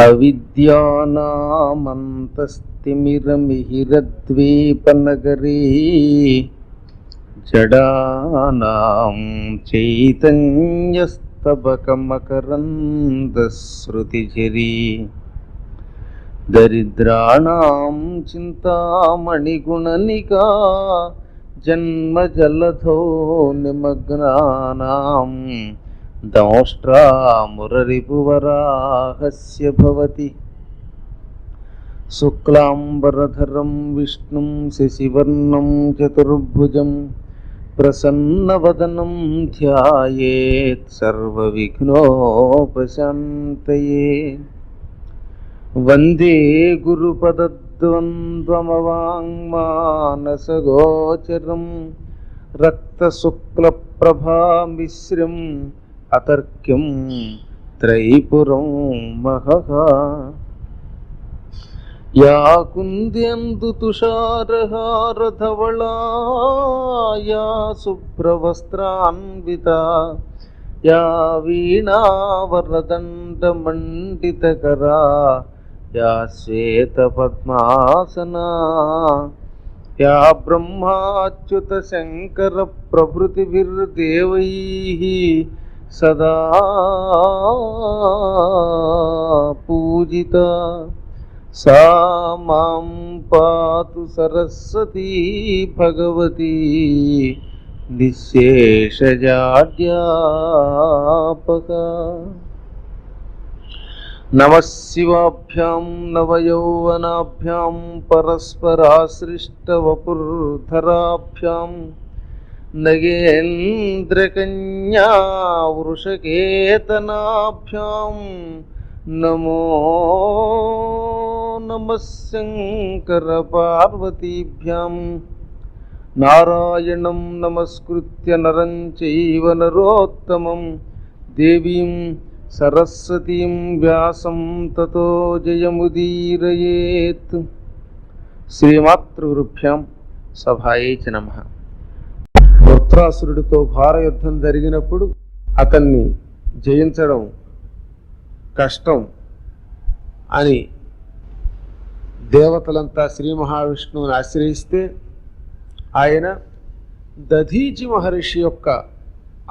అవిద్యానామంతస్తిమిరమిహిరద్వీపనగరీ జడానాం చైతన్యస్తబకమకరందశ్రుతిఝరీ దరిద్రాణాం చింతామణిగుణనికా జన్మజలధో నిమగ్నానాం దంష్ట్రామురరిపువరాహస్య భవతి. శుక్లాంబరధరం విష్ణుం శశివర్ణం చతుర్భుజం ప్రసన్నవదనం ధ్యాయేత్ సర్వవిఘ్నోపశాంతయే. వందే గురుపదద్వంద్వమవాంగ్మానసగోచరం రక్తశుక్లప్రభామిశ్రం అతర్క్యం త్రైపురం మహః. యా కుంద్యందు తుషారహారధవళా యా శుభ్రవస్త్రాన్వితా యా వీణావరదండమండితకరా యా శ్వేతపద్మాసనా యా బ్రహ్మాచ్యుత శంకర ప్రభృతిభిర్దేవైః సదా పూజితా. సా మాం పాతు సరస్వతీ భగవతి నిశ్శేషజాడ్యాపకా. నమః శివాభ్యాం నవయౌవనాభ్యాం పరస్పరాశ్రిష్టవపుర్ధరాభ్యాం నగేంద్రకన్యా వృషకేతనాభ్యాం నమో నమః శంకర పార్వతీభ్యాం. నారాయణం నమస్కృత్య నరం చైవ నరోత్తమం దేవీం సరస్వతీం వ్యాసం తతో జయముదీరయేత్. శ్రీమాతృగురుభ్యాం సభాయై చ నమః. వృత్రాసురుడితో ఘోర యుద్ధం జరిగినప్పుడు అతన్ని జయించడం కష్టం అని దేవతలంతా శ్రీ మహావిష్ణువుని ఆశ్రయిస్తే ఆయన దధీచి మహర్షి యొక్క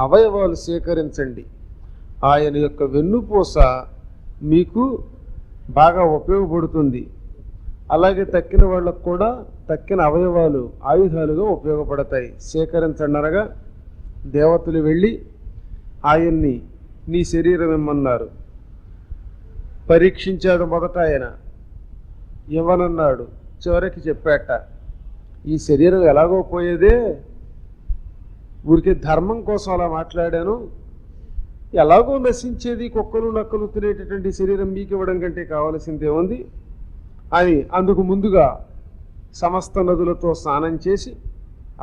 అవయవాలు సేకరించండి, ఆయన యొక్క వెన్నుపూస మీకు బాగా ఉపయోగపడుతుంది, అలాగే తక్కిన వాళ్ళకు కూడా తక్కిన అవయవాలు ఆయుధాలుగా ఉపయోగపడతాయి, సేకరించండి అనగా దేవతలు వెళ్ళి ఆయన్ని నీ శరీరం ఇమ్మన్నారు. పరీక్షించాడు మొదట ఆయన, ఇవ్వనన్నాడు. చివరికి చెప్పాట, ఈ శరీరం ఎలాగో పోయేదే, ఊరికే ధర్మం కోసం అలా మాట్లాడాను, ఎలాగో నశించేది, కుక్కలు నక్కలు తినేటటువంటి శరీరం మీకు ఇవ్వడం కంటే కావలసిందే ఉంది అని అందుకు ముందుగా సమస్త నదులతో స్నానం చేసి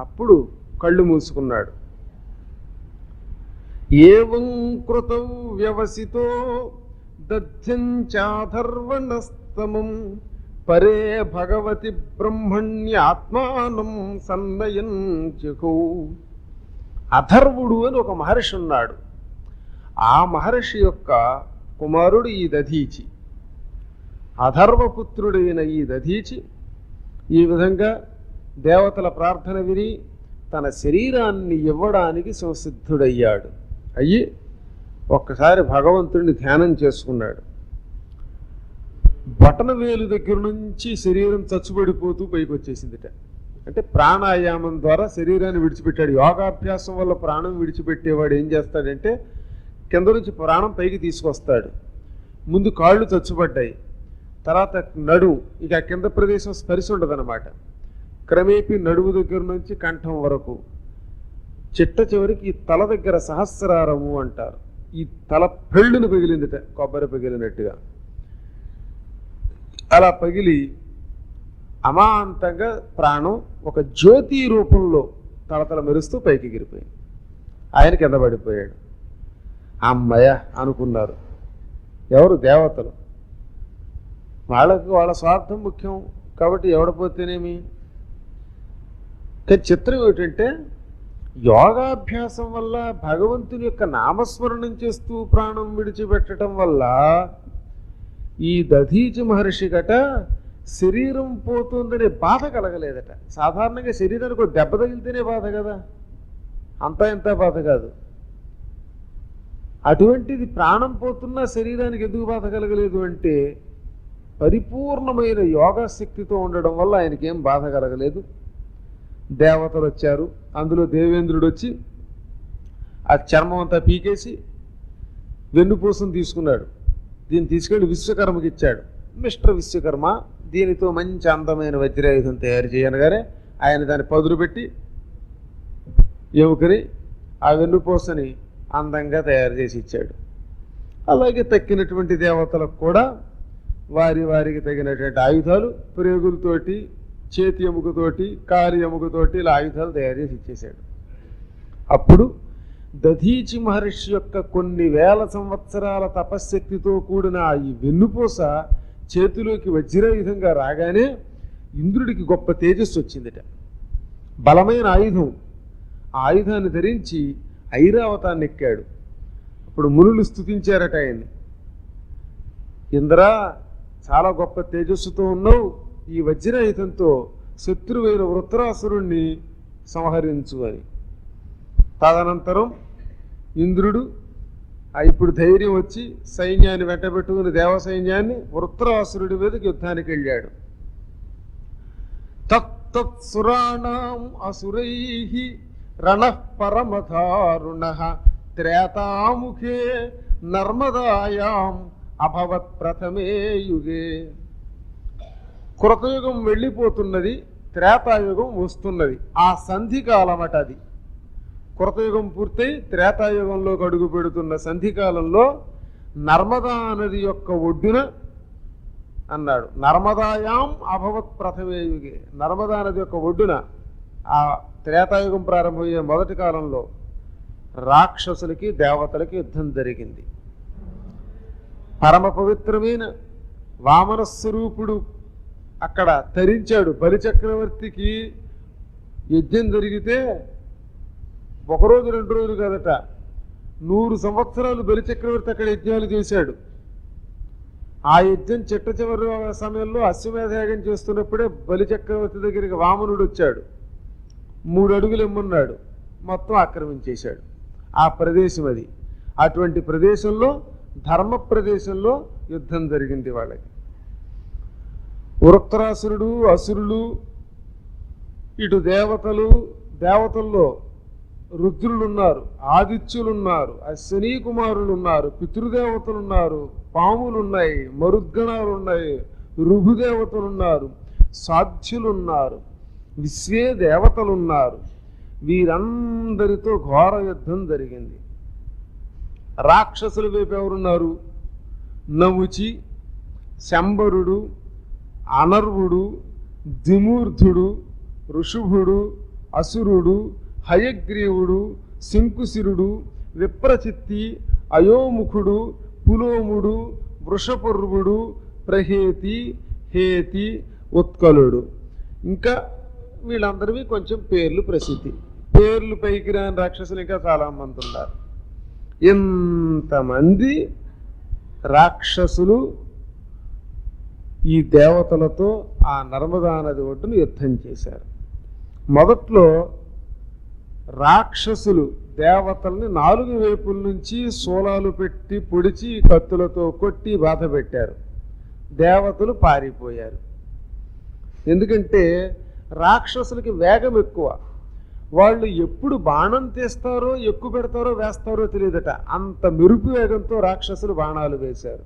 అప్పుడు కళ్ళు మూసుకున్నాడు. ఏవం కృతం వ్యవసితో దధ్యంచాధర్వణస్తమం పరే భగవతి బ్రహ్మణ్యాత్మానం సన్నయన్ జగౌ. అథర్వుడు అని ఒక మహర్షి ఉన్నాడు. ఆ మహర్షి యొక్క కుమారుడు ఈ దధీచి. అథర్వపుత్రుడైన ఈ దధీచి ఈ విధంగా దేవతల ప్రార్థన విని తన శరీరాన్ని ఇవ్వడానికి సంసిద్ధుడయ్యాడు. అయ్యి ఒక్కసారి భగవంతుడిని ధ్యానం చేసుకున్నాడు. బటన వేలు దగ్గర నుంచి శరీరం చచ్చుబడిపోతూ పైకి వచ్చేసిందిట. అంటే ప్రాణాయామం ద్వారా శరీరాన్ని విడిచిపెట్టాడు. యోగాభ్యాసం వల్ల ప్రాణం విడిచిపెట్టేవాడు ఏం చేస్తాడంటే కింద నుంచి ప్రాణం పైకి తీసుకొస్తాడు. ముందు కాళ్ళు చచ్చుబడ్డాయి, తర్వాత నడుము, ఇక కింద ప్రదేశం స్పరిశ ఉండదన్నమాట. క్రమేపీ నడుము దగ్గర నుంచి కంఠం వరకు చిట్ట చివరికి ఈ తల దగ్గర సహస్రారము అంటారు. ఈ తల పెళ్ళును పగిలిందిట, కొబ్బరి పగిలినట్టుగా. అలా పగిలి అమాంతంగా ప్రాణం ఒక జ్యోతి రూపంలో తలతల మెరుస్తూ పైకి ఎగిరిపోయింది. ఆయన కింద పడిపోయాడు. అమ్మయ్య అనుకున్నారు ఎవరు? దేవతలు. వాళ్ళకు వాళ్ళ స్వార్థం ముఖ్యం కాబట్టి ఎవడపోతేనేమి. కానీ చిత్రం ఏమిటంటే యోగాభ్యాసం వల్ల భగవంతుని యొక్క నామస్మరణం చేస్తూ ప్రాణం విడిచిపెట్టడం వల్ల ఈ దధీచి మహర్షి గట శరీరం పోతుందనే బాధ కలగలేదట. సాధారణంగా శరీరానికి ఒక దెబ్బ తగిలితేనే బాధ కదా, అంతా ఇంత బాధ కాదు. అటువంటిది ప్రాణం పోతున్నా శరీరానికి ఎందుకు బాధ కలగలేదు అంటే పరిపూర్ణమైన యోగాశక్తితో ఉండడం వల్ల ఆయనకి ఏం బాధ కలగలేదు. దేవతలు వచ్చారు, అందులో దేవేంద్రుడు వచ్చి ఆ చర్మం అంతా పీకేసి వెన్నుపూసను తీసుకున్నాడు. దీన్ని తీసుకెళ్ళి విశ్వకర్మకి ఇచ్చాడు. మిస్టర్ విశ్వకర్మ, దీనితో మంచి అందమైన వజ్రాయుధం తయారు చేయనగానే ఆయన దాన్ని పదులు పెట్టి ఎముకని ఆ వెన్నుపూసని అందంగా తయారు చేసి ఇచ్చాడు. అలాగే తక్కినటువంటి దేవతలకు కూడా వారి వారికి తగినటువంటి ఆయుధాలు ప్రేగులతోటి, చేతి ఎముకతోటి, కాలి ఎముకతోటి ఇలా ఆయుధాలు తయారు చేసి ఇచ్చేశాడు. అప్పుడు దధీచి మహర్షి యొక్క కొన్ని వేల సంవత్సరాల తపశ్శక్తితో కూడిన ఈ వెన్నుపూస చేతిలోకి వజ్రాయుధంగా రాగానే ఇంద్రుడికి గొప్ప తేజస్సు వచ్చిందిట. బలమైన ఆయుధం. ఆ ఆయుధాన్ని ధరించి ఐరావతాన్ని ఎక్కాడు. అప్పుడు మునులు స్తుతించారట ఆయన్ని. ఇంద్ర, చాలా గొప్ప తేజస్సుతో ఉన్నావు, ఈ వజ్రాయుధంతో శత్రువైన వృత్రాసురుణ్ణి సంహరించు అని. తదనంతరం ఇంద్రుడు ఇప్పుడు ధైర్యం వచ్చి సైన్యాన్ని వెంటబెట్టుకుని దేవ సైన్యాన్ని వృత్రాసురుడి మీదకి యుద్ధానికి వెళ్ళాడు. తత్తత్సురాణం అసురైః రణః పరమధారుణః త్రేతాముఖే నర్మదాయాం అభవత్ ప్రథమే యుగే. కృతయుగం వెళ్ళిపోతున్నది, త్రేతాయుగం వస్తున్నది. ఆ సంధికాలమట అది. కృతయుగం పూర్తయి త్రేతాయుగంలోకి అడుగు పెడుతున్న సంధికాలంలో నర్మదా నది యొక్క ఒడ్డున అన్నాడు. నర్మదాయాం అభవత్ ప్రథమే యుగే. నర్మదా నది యొక్క ఒడ్డున ఆ త్రేతాయుగం ప్రారంభమయ్యే మొదటి కాలంలో రాక్షసులకి దేవతలకి యుద్ధం జరిగింది. పరమ పవిత్రమైన వామన స్వరూపుడు అక్కడ తరించాడు. బలిచక్రవర్తికి యజ్ఞం జరిగితే ఒకరోజు 2 రోజులు కాదట, 100 సంవత్సరాలు బలిచక్రవర్తి అక్కడ యజ్ఞాలు చేశాడు. ఆ యజ్ఞం చిట్ట చివరి సమయంలో అశ్వమేధయాగం చేస్తున్నప్పుడే బలిచక్రవర్తి దగ్గరికి వామనుడు వచ్చాడు. 3 అడుగులు ఇమ్మన్నాడు, మొత్తం ఆక్రమించేశాడు. ఆ ప్రదేశం అది. అటువంటి ప్రదేశంలో, ధర్మ ప్రదేశంలో యుద్ధం జరిగింది వాళ్ళకి. వృత్రాసురుడు, అసురులు, ఇటు దేవతలు, దేవతల్లో రుద్రులున్నారు, ఆదిత్యులున్నారు, అశ్వినీ కుమారులు ఉన్నారు, పితృదేవతలున్నారు, పాములున్నాయి, మరుద్గణాలున్నాయి, రుభుదేవతలున్నారు, సాధ్యులున్నారు, విశ్వే దేవతలున్నారు. వీరందరితో ఘోర యుద్ధం జరిగింది. రాక్షసుల వైపు ఎవరున్నారు? నముచి, శంబరుడు, అనర్వుడు, దిమూర్ధుడు, ఋషుభుడు, అసురుడు, హయగ్రీవుడు, శంకుశిరుడు, విప్రచిత్తి, అయోముఖుడు, పులోముడు, వృషపర్వుడు, ప్రహేతి, హేతి, ఉత్కలుడు. ఇంకా వీళ్ళందరివి కొంచెం పేర్లు ప్రసిద్ధి. పేర్లు పైకి రాని రాక్షసులు ఇంకా చాలా మంది ఉన్నారు. ఇంతమంది రాక్షసులు ఈ దేవతలతో ఆ నర్మదా నది ఒడ్డును యుద్ధం చేశారు. మొదట్లో రాక్షసులు దేవతల్ని 4 వైపుల నుంచి శూలాలు పెట్టి పొడిచి కత్తులతో కొట్టి బాధ పెట్టారు. దేవతలు పారిపోయారు. ఎందుకంటే రాక్షసులకి వేగం ఎక్కువ. వాళ్ళు ఎప్పుడు బాణం తీస్తారో, ఎక్కువ పెడతారో, వేస్తారో తెలియదట. అంత మెరుపు వేగంతో రాక్షసులు బాణాలు వేశారు.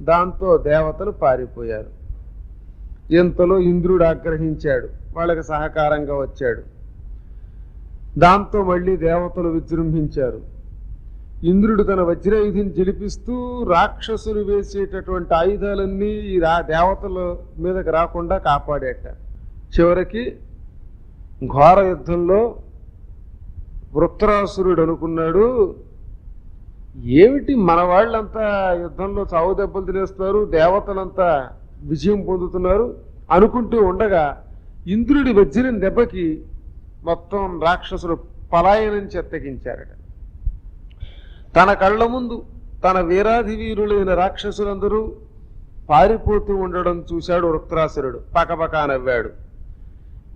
దాంతో దేవతలు పారిపోయారు. ఇంతలో ఇంద్రుడు ఆగ్రహించాడు, వాళ్ళకి సహకారంగా వచ్చాడు. దాంతో మళ్ళీ దేవతలు విజృంభించారు. ఇంద్రుడు తన వజ్రాయుధిని జిలిపిస్తూ రాక్షసులు వేసేటటువంటి ఆయుధాలన్నీ ఈ దేవతల మీదకి రాకుండా కాపాడేట. చివరికి ఘోర యుద్ధంలో వృత్రాసురుడు అనుకున్నాడు, ఏమిటి మన వాళ్ళంతా యుద్ధంలో చావు దెబ్బలు తినేస్తున్నారు, దేవతలంతా విజయం పొందుతున్నారు అనుకుంటూ ఉండగా ఇంద్రుడి వజ్రం దెబ్బకి మొత్తం రాక్షసులు పలాయనం చెత్తగించారట. తన కళ్ళ ముందు తన వీరాధి వీరులైన రాక్షసులందరూ పారిపోతూ ఉండడం చూశాడు వృత్రాసురుడు. పకపకా నవ్వాడు.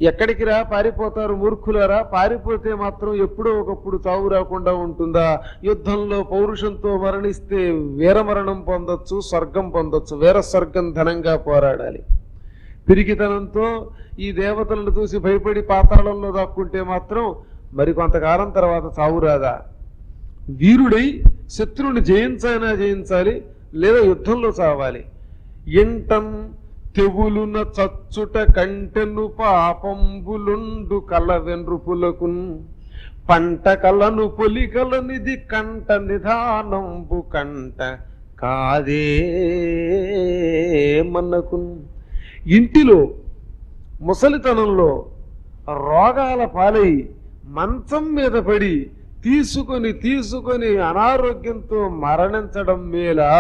ఎక్కడికి రా పారిపోతారు మూర్ఖులారా, పారిపోతే మాత్రం ఎప్పుడో ఒకప్పుడు చావు రాకుండా ఉంటుందా? యుద్ధంలో పౌరుషంతో మరణిస్తే వీరమరణం పొందొచ్చు, స్వర్గం పొందొచ్చు. వీర స్వర్గం ధనంగా పోరాడాలి. పిరికితనంతో ఈ దేవతలను చూసి భయపడి పాతాళంలో దాక్కుంటే మాత్రం మరి కొంతకాలం తర్వాత చావు రాదా? వీరుడై శత్రువుని జయించైనా జయించాలి, లేదా యుద్ధంలో చావాలి. ఎంటం తెవులున చచ్చుట కంటెను పాపంబులుండు కల వెన్రుపులకున్ పంట కలను పొలికలనిది కంట నిధానంబు కంట కాదే మన్నకున్. ఇంటిలో ముసలితనంలో రోగాల పాలై మంచం మీద పడి తీసుకొని అనారోగ్యంతో మరణించడం మేలా,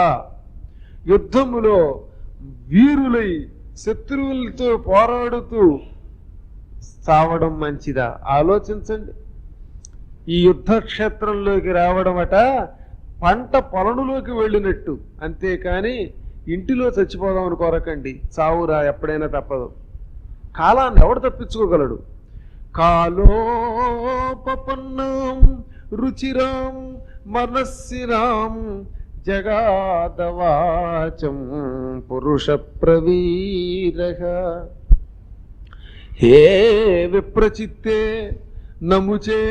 యుద్ధములో వీరులై శత్రువులతో పోరాడుతూ చావడం మంచిదా? ఆలోచించండి. ఈ యుద్ధ క్షేత్రంలోకి రావడం అట పంట పొలనులోకి వెళ్ళినట్టు, అంతేకాని ఇంటిలో చచ్చిపోదాం అని కోరకండి. చావురా ఎప్పుడైనా తప్పదు. కాలాన్ని ఎవడు తప్పించుకోగలడు? కాలోపపన్నం రుచిరాం మనస్సిరాం జగాదవాచం పురుష ప్రవీరః. హే విప్రచిత్తే నముచే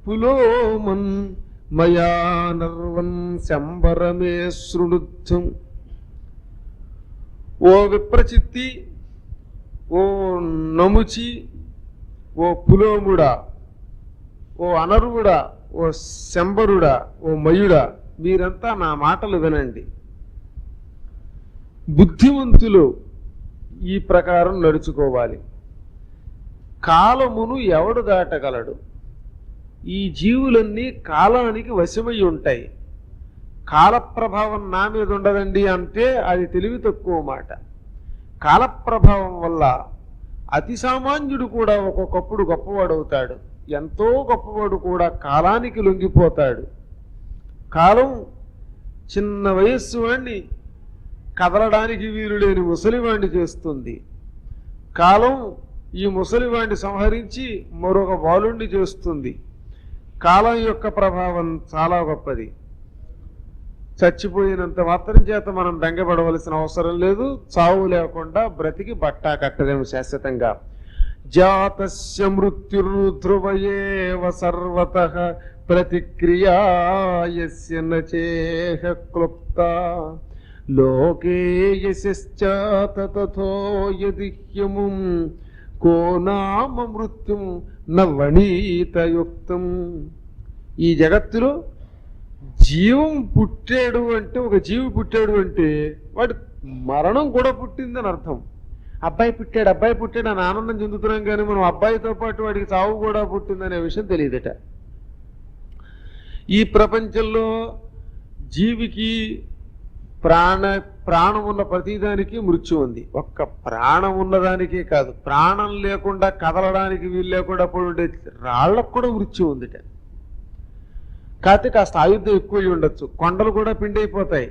పులోమన్ మయా నర్వన్ శంబరమే శృణుద్ధం. ఓ విప్రచిత్తి, ఓ నముచి, ఓ పులోముడా, ఓ అనర్వుడా, ఓ శంబరుడా, ఓ మయుడా, మీరంతా నా మాటలు వినండి. బుద్ధిమంతులు ఈ ప్రకారం నడుచుకోవాలి. కాలమును ఎవడు దాటగలడు? ఈ జీవులన్నీ కాలానికి వశమై ఉంటాయి. కాలప్రభావం నా మీద ఉండదండి అంటే అది తెలివి తక్కువ మాట. కాలప్రభావం వల్ల అతి సామాన్యుడు కూడా ఒక్కొక్కప్పుడు గొప్పవాడవుతాడు. ఎంతో గొప్పవాడు కూడా కాలానికి లొంగిపోతాడు. కాలం చిన్న వయస్సు వాణ్ణి కదలడానికి వీలు లేని ముసలివాణ్ణి చేస్తుంది. కాలం ఈ ముసలివాణ్ణి సంహరించి మరొక బాలుణ్ణి చేస్తుంది. కాలం యొక్క ప్రభావం చాలా గొప్పది. చచ్చిపోయినంత మాత్రం చేత మనం బెంగపడవలసిన అవసరం లేదు. చావు లేకుండా బ్రతికి బట్టా కట్టలేము శాశ్వతంగా. జాతస్య మృత్యుర్ధ్రువయేవ సర్వతః ప్రతిక్రియాయస్య నచేహ క్లుప్తా లోకే యశశ్చాత తథో యది హ్యముం కో నామ మృత్యుం నవనీతయుక్తం. ఈ జగత్తులో జీవం పుట్టాడు అంటే, ఒక జీవి పుట్టాడు అంటే వాడు మరణం కూడా పుట్టిందని అర్థం. అబ్బాయి పుట్టాడు అని ఆనందం చెందుతున్నాం, కానీ మనం అబ్బాయితో పాటు వాడికి చావు కూడా పుట్టిందనే విషయం తెలియదట. ఈ ప్రపంచంలో జీవికి ప్రాణం ఉన్న ప్రతిదానికి మృత్యు ఉంది. ఒక్క ప్రాణం ఉన్నదానికే కాదు, ప్రాణం లేకుండా కదలడానికి వీలు లేకుండా ఉండే రాళ్లకు కూడా మృత్యు ఉందిట. కాకపోతే కాస్త ఆయుధం ఎక్కువ ఉండొచ్చు. కొండలు కూడా పిండి అయిపోతాయి.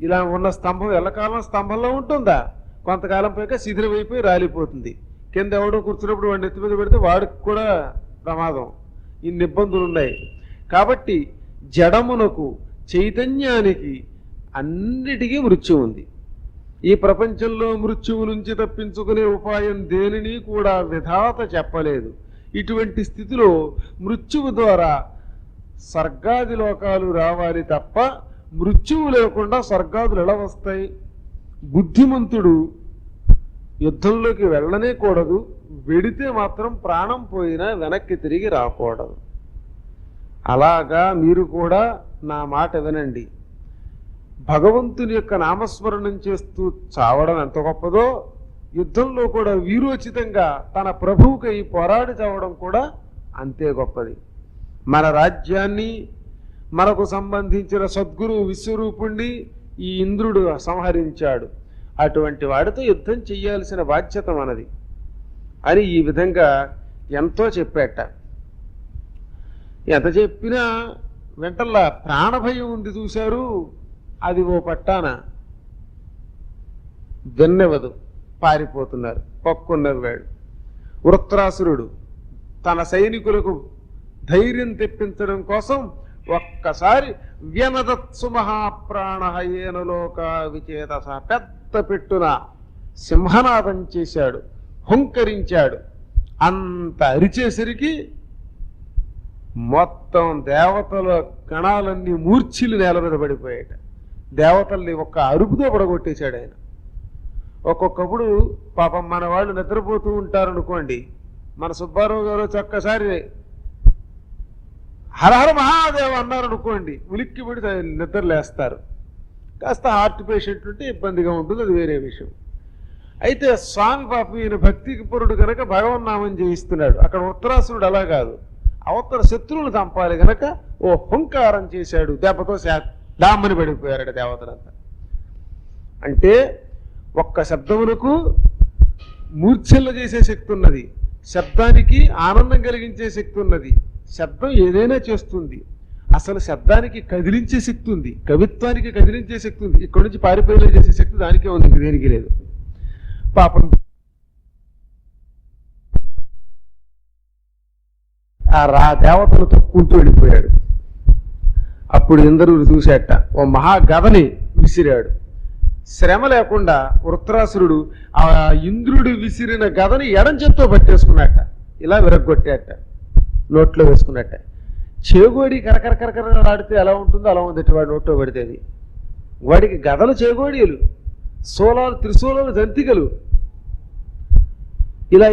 ఇలా ఉన్న స్తంభం ఎల్లకాలం స్తంభంలో ఉంటుందా? కొంతకాలం పోయాక శిథిలమైపోయి రాలిపోతుంది. కింద ఎవడో కూర్చున్నప్పుడు వాడిని ఎత్తి మీద పెడితే వాడికి కూడా ప్రమాదం. ఇన్ని ఇబ్బందులు ఉన్నాయి. కాబట్టి జడమునకు, చైతన్యానికి అన్నిటికీ మృత్యు ఉంది. ఈ ప్రపంచంలో మృత్యువు నుంచి తప్పించుకునే ఉపాయం దేనిని కూడా విధాత చెప్పలేదు. ఇటువంటి స్థితిలో మృత్యువు ద్వారా స్వర్గాది లోకాలు రావాలి తప్ప మృత్యువు లేకుండా స్వర్గాదులు ఎలా వస్తాయి? బుద్ధిమంతుడు యుద్ధంలోకి వెళ్ళనే కూడదు, వెడితే మాత్రం ప్రాణం పోయినా వెనక్కి తిరిగి రాకూడదు. అలాగా మీరు కూడా నా మాట వినండి. భగవంతుని యొక్క నామస్మరణం చేస్తూ చావడం ఎంత గొప్పదో, యుద్ధంలో కూడా వీరోచితంగా తన ప్రభువుకై పోరాడి చావడం కూడా అంతే గొప్పది. మన రాజ్యాన్ని, మనకు సంబంధించిన సద్గురు విశ్వరూపుణ్ణి ఈ ఇంద్రుడు సంహరించాడు. అటువంటి వాడితో యుద్ధం చెయ్యాల్సిన బాధ్యత మనది అని ఈ విధంగా ఎంతో చెప్పాట. ఎంత చెప్పినా వెంటల్లా ప్రాణభయం ఉంది చూశారు, అది ఓ పట్టాన వెన్నెవదు, పారిపోతున్నారు. పక్కున్నవాడు వృత్రాసురుడు తన సైనికులకు ధైర్యం తెప్పించడం కోసం ఒక్కసారి వ్యనదత్సు మహాప్రాణ ఏనలోక విచేతస పెద్ద పెట్టున సింహనాదం చేశాడు, హుంకరించాడు. అంత అరిచేసరికి మొత్తం దేవతల గణాలన్నీ మూర్ఛిలు నేల మీద పడిపోయాట. దేవతల్ని ఒక్క అరుపుతో పడగొట్టేశాడు ఆయన. ఒక్కొక్కప్పుడు పాపం మన వాళ్ళు నిద్రపోతూ ఉంటారనుకోండి, మన సుబ్బారావు గారు ఒక్కసారి హరహర మహాదేవ అన్నారనుకోండి, ఉలిక్కి పడి నిద్ర లేస్తారు. కాస్త హార్ట్ పేషెంట్ ఉంటే ఇబ్బందిగా ఉంటుంది, అది వేరే విషయం. అయితే స్వామి పాపం ఈయన భక్తికి పురుడు కనుక భగవన్నామం చేయిస్తున్నాడు. అక్కడ ఉత్తరాసురుడు అలా కాదు, అవతల శత్రువులు చంపాలి గనక ఓ హుంకారం చేశాడు. దెబ్బతో డామ్మని పడిపోయారట దేవతలంతా. అంటే ఒక్క శబ్దమునకు మూర్ఛల్లో చేసే శక్తి ఉన్నది, శబ్దానికి ఆనందం కలిగించే శక్తి ఉన్నది. శబ్దం ఏదైనా చేస్తుంది. అసలు శబ్దానికి కదిలించే శక్తి ఉంది, కవిత్వానికి కదిలించే శక్తి ఉంది. ఇక్కడి నుంచి పారిపోయేలా చేసే శక్తి దానికే ఉంది, దేనికి లేదు. పాపం ఆ దేవతలు తొక్కుంటూ వెళ్ళిపోయాడు. అప్పుడు ఇంద్రుడు చూశాట, ఓ మహాగదని విసిరాడు. శ్రమ లేకుండా వృత్రాసురుడు ఆ ఇంద్రుడు విసిరిన గదని ఎడం చేత్తో పట్టేసుకున్నట్ట, ఇలా విరగ్గొట్టాట, నోట్లో వేసుకున్నట్ట. చేగోడి కరకర కరకర ఆడితే ఎలా ఉంటుందో అలా ఉంది వాడి నోట్లో పడితే. వాడికి గదలు చేగోడీలు, సోలాలు త్రిశూలాలు దంతికలు, ఇలా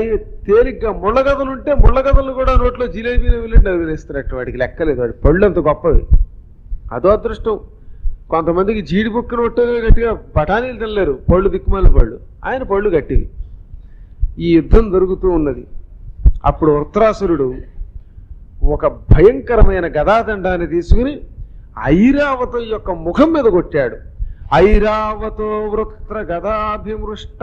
తేలిగ్గా ముళ్ళగదలు ఉంటే ముళ్ళగదలు కూడా నోట్లో జిలేబీలు వెళ్ళి వేస్తున్నట్టు. వాడికి లెక్కలేదు, వాడి పళ్ళు అంత గొప్పవి. అదో అదృష్టం. కొంతమందికి జీడిపొక్క నోట్లో గట్టిగా బఠానీలు తినలేరు, పళ్ళు దిక్కుమాల పళ్ళు, ఆయన పళ్ళు గట్టివి. ఈ యుద్ధం జరుగుతూ ఉన్నది. అప్పుడు వృత్రాసురుడు ఒక భయంకరమైన గదాదండాన్ని తీసుకుని ఐరావతం యొక్క ముఖం మీద కొట్టాడు. ఐరావతో వృత్ర గదాభిమృష్ట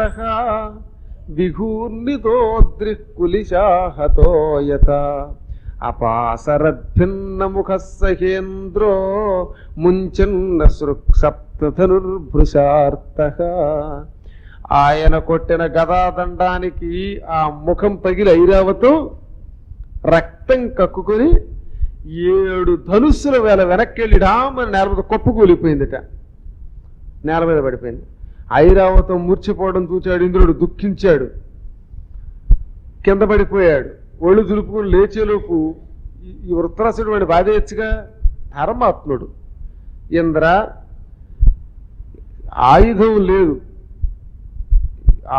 విఘూర్ణితో దృక్కులిశాహతోయత అపాసరద్భిన్న ముఖ సహేంద్రో ముంచన్న సప్తధనుర్భృశార్త. ఆయన కొట్టిన గదాదండానికి ఆ ముఖం పగిలి ఐరావతం రక్తం కక్కుకొని 7 ధనుస్సుల వేళ వెనక్కి వెళ్ళి డామని నేల మీద కొప్పుకూలిపోయిందిట, నేల మీద పడిపోయింది. ఐరావతం మూర్చిపోవడం చూచాడు ఇంద్రుడు, దుఃఖించాడు, కింద పడిపోయాడు. ఒళ్ళు దులుపుకుని లేచేలోపు ఈ వృత్రాసురుడు వాడిని బాధేయచ్చుగా. ధర్మాత్ముడు, ఇంద్ర ఆయుధం లేదు,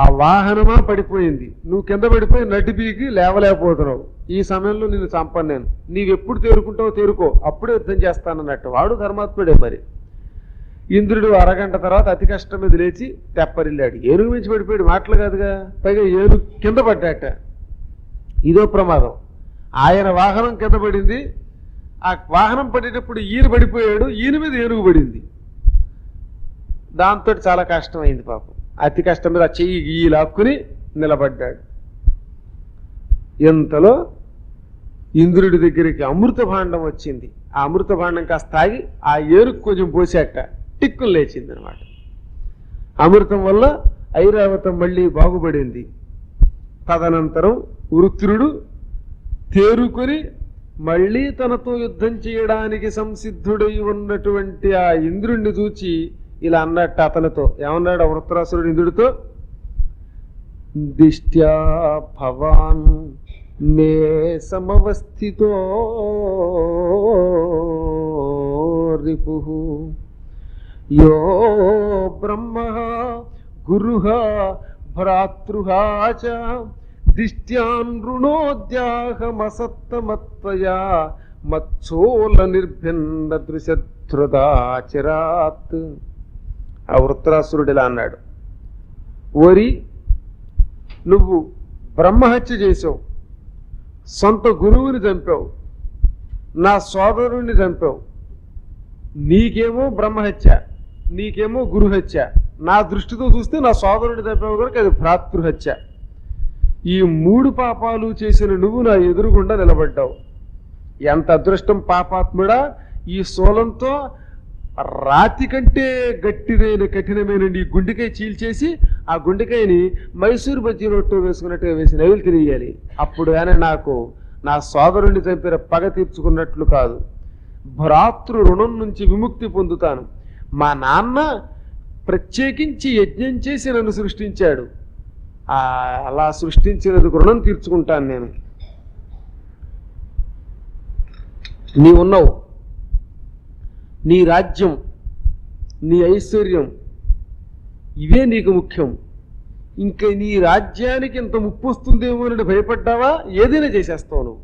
ఆ వాహనమా పడిపోయింది, నువ్వు కింద పడిపోయి నడిపీకి లేవలేకపోతున్నావు, ఈ సమయంలో నిన్ను చంపను నేను, నీవెప్పుడు తేరుకుంటావో తేరుకో, అప్పుడే యుద్ధం చేస్తానన్నట్టు. వాడు ధర్మాత్ముడే. మరి ఇంద్రుడు అరగంట తర్వాత అతి కష్టం మీద లేచి తెప్పరిల్లాడు. ఏనుగు మించి పడిపోయాడు, మాటలు కాదుగా. పైగా ఏనుగు కింద పడ్డాట. ఇదో ప్రమాదం. ఆయన వాహనం కింద పడింది, ఆ వాహనం పడేటప్పుడు ఈయన పడిపోయాడు, ఈయన మీద ఏనుగు పడింది. దాంతో చాలా కష్టమైంది పాపం. అతి కష్టం మీద ఆ చెయ్యి గీయి లాక్కుని నిలబడ్డాడు. ఇంతలో ఇంద్రుడి దగ్గరికి అమృత భాండం వచ్చింది. ఆ అమృత భాండం కాస్త తాగి ఆ ఏరుకు కొంచెం పోసాక టిక్కులు లేచింది అనమాట. అమృతం వల్ల ఐరావతం మళ్ళీ బాగుపడింది. తదనంతరం వృత్రుడు తేరుకొని మళ్ళీ తనతో యుద్ధం చేయడానికి సంసిద్ధుడై ఉన్నటువంటి ఆ ఇంద్రుణ్ణి చూచి ఇలా అన్నట్టు అతనితో ఏమన్నాడు వృత్రాసురుడు ఇంద్రుడితో, దిష్ట్యా భవాన్ మే సమవస్థితో రిపుః యో బ్రహ్మ గురుః భ్రాతృః చ దిష్ట్యాన్ రుణోద్యాహమసత్తమత్వయా మత్సోల నిర్భిన్న దృశధృదాచిరాత్. ఆ వృత్రాసురుడిలా అన్నాడు, ఓరి నువ్వు బ్రహ్మహత్య చేసావు, సొంత గురువుని చంపావు, నా సోదరుణ్ణి చంపావు. నీకేమో బ్రహ్మహత్య, నీకేమో గురుహత్య. నా దృష్టితో చూస్తే నా సోదరుడిని చంపావు కనుక అది భ్రాతృహత్య. ఈ 3 పాపాలు చేసిన నువ్వు నా ఎదురుగుండా నిలబడ్డావు. ఎంత అదృష్టం పాపాత్ముడా! ఈ శూలంతో రాతి కంటే గట్టిదైన కఠినమైన నీ గుండెకాయ చీల్చేసి ఆ గుండెకాయని మైసూరు బజ్జీ రొట్టె వేసుకున్నట్టుగా వేసి నవిలు తిరిగేయాలి. అప్పుడు కానీ నాకు నా సోదరుణ్ణి చంపిన పగ తీర్చుకున్నట్లు కాదు, భ్రాతృ రుణం నుంచి విముక్తి పొందుతాను. మా నాన్న ప్రత్యేకించి యజ్ఞం చేసి నన్ను సృష్టించాడు, అలా సృష్టించినందుకు రుణం తీర్చుకుంటాను నేను. నీవున్నావు, నీ రాజ్యం, నీ ఐశ్వర్యం ఇవే నీకు ముఖ్యం. ఇంకా నీ రాజ్యానికి ఇంత ముప్పు వస్తుందేమో అని భయపడ్డావా? ఏదైనా చేసేస్తావు నువ్వు.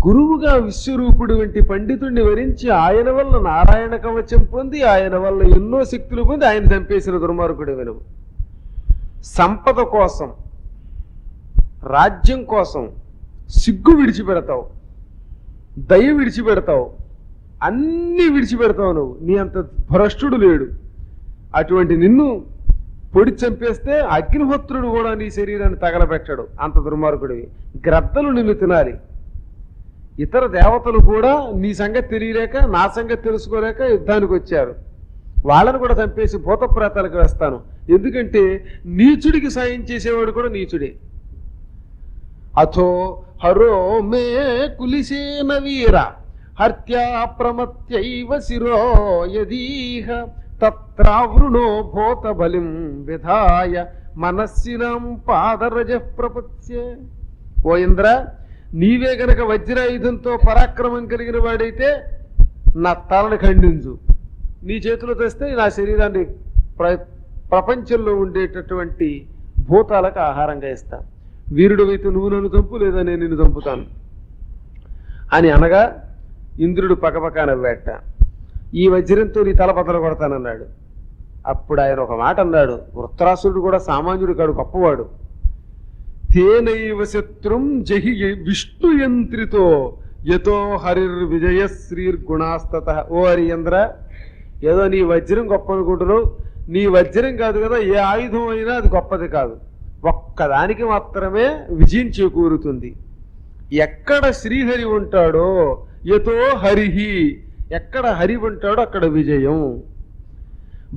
గురువుగా విశ్వరూపుడు వంటి పండితుడిని వరించి ఆయన వల్ల నారాయణ కవచం పొంది ఆయన వల్ల ఎన్నో శక్తులు పొంది ఆయన చంపేసిన దుర్మార్గుడు వినువు. సంపద కోసం, రాజ్యం కోసం సిగ్గు విడిచిపెడతావు, దయ విడిచిపెడతావు, అన్నీ విడిచిపెడతావు నువ్వు. నీ అంత భ్రష్టుడు లేడు. అటువంటి నిన్ను పొడి చంపేస్తే అగ్నిహోత్రుడు కూడా నీ శరీరాన్ని తగలబెట్టాడు, అంత దుర్మార్గుడివి. గ్రద్దలు నిన్ను తినాలి. ఇతర దేవతలు కూడా నీ సంగతి తెలియలేక, నా సంగతి తెలుసుకోలేక యుద్ధానికి వచ్చారు. వాళ్ళను కూడా చంపేసి భూత ప్రేతాలకు వేస్తాను. ఎందుకంటే నీచుడికి సాయం చేసేవాడు కూడా నీచుడే. అథో హరో మే కులిసేన వీర హత్యా ప్రమత్యైవ శిరో యదీహ తత్రావృణో భూత బలిం విధాయ మనస్సినం పాదరజ ప్రపత్యే. ఓ ఇంద్ర, నీవే గనక వజ్రాయుధంతో పరాక్రమం కలిగిన వాడైతే నా తలను ఖండించు. నీ చేతిలో తెస్తే నా శరీరాన్ని ప్రపంచంలో ఉండేటటువంటి భూతాలకు ఆహారంగా ఇస్తా. వీరుడు అయితే నువ్వు నన్ను చంపు, లేదా నేను నిన్ను చంపుతాను అని అనగా ఇంద్రుడు పకపక నవ్వేట. ఈ వజ్రంతో నీ తల బద్దలు కొడతానన్నాడు. అప్పుడు ఆయన ఒక మాట అన్నాడు, వృత్రాసురుడు కూడా సామాన్యుడు కాడు, గొప్పవాడు. తేనైవ శత్రుం జహి విష్ణుయంత్రితో యతో హరిర్విజయ శ్రీర్గుణాస్తత. ఓ హరియంద్ర, ఏదో నీ వజ్రం గొప్ప అనుకుంటున్నావు. నీ వజ్రం కాదు కదా, ఏ ఆయుధం అయినా అది గొప్పది కాదు. ఒక్కదానికి మాత్రమే విజయం చేకూరుతుంది. ఎక్కడ శ్రీహరి ఉంటాడో యతో హరిహి, ఎక్కడ హరి ఉంటాడో అక్కడ విజయం.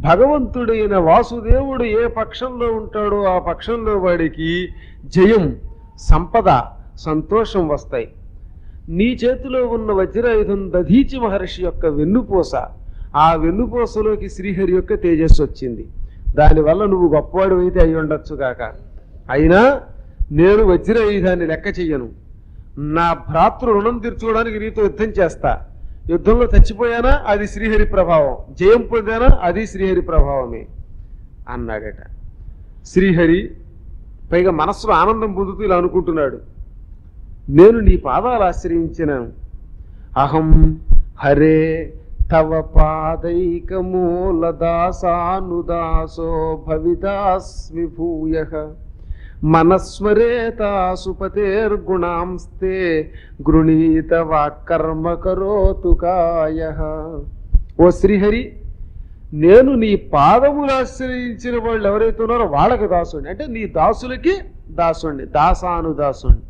భగవంతుడైన వాసుదేవుడు ఏ పక్షంలో ఉంటాడో ఆ పక్షంలో వాడికి జయం, సంపద, సంతోషం వస్తాయి. నీ చేతిలో ఉన్న వజ్రాయుధం దధీచి మహర్షి యొక్క వెన్నుపూస. ఆ వెన్నుపూసలోకి శ్రీహరి యొక్క తేజస్సు వచ్చింది. దానివల్ల నువ్వు గొప్పవాడు అయితే అయి ఉండొచ్చు కాక, అయినా నేను వజ్రాయుధాన్ని లెక్క చెయ్యను. నా భ్రాతృ రుణం తీర్చుకోవడానికి నీతో యుద్ధం చేస్తా. యుద్ధంలో చచ్చిపోయానా అది శ్రీహరి ప్రభావం, జయం పొందానా అది శ్రీహరి ప్రభావమే అన్నాడట. శ్రీహరి పైగా మనస్సులో ఆనందం పొందుతూ ఇలా అనుకుంటున్నాడు, నేను నీ పాదాలు ఆశ్రయించినాను. అహం హరే తవ పాదైకమూలదాసానుదాసో భవితాస్మి భూయః మనస్మరేతాసు పతేర్గుణాంస్తే గృణీత వాక్కర్మ కరోతు కాయః. ఓ శ్రీహరి, నేను నీ పాదములు ఆశ్రయించిన వాళ్ళు ఎవరైతే ఉన్నారో వాళ్ళకి దాసుని, అంటే నీ దాసులకి దాసుని, దాసానుదాసుని.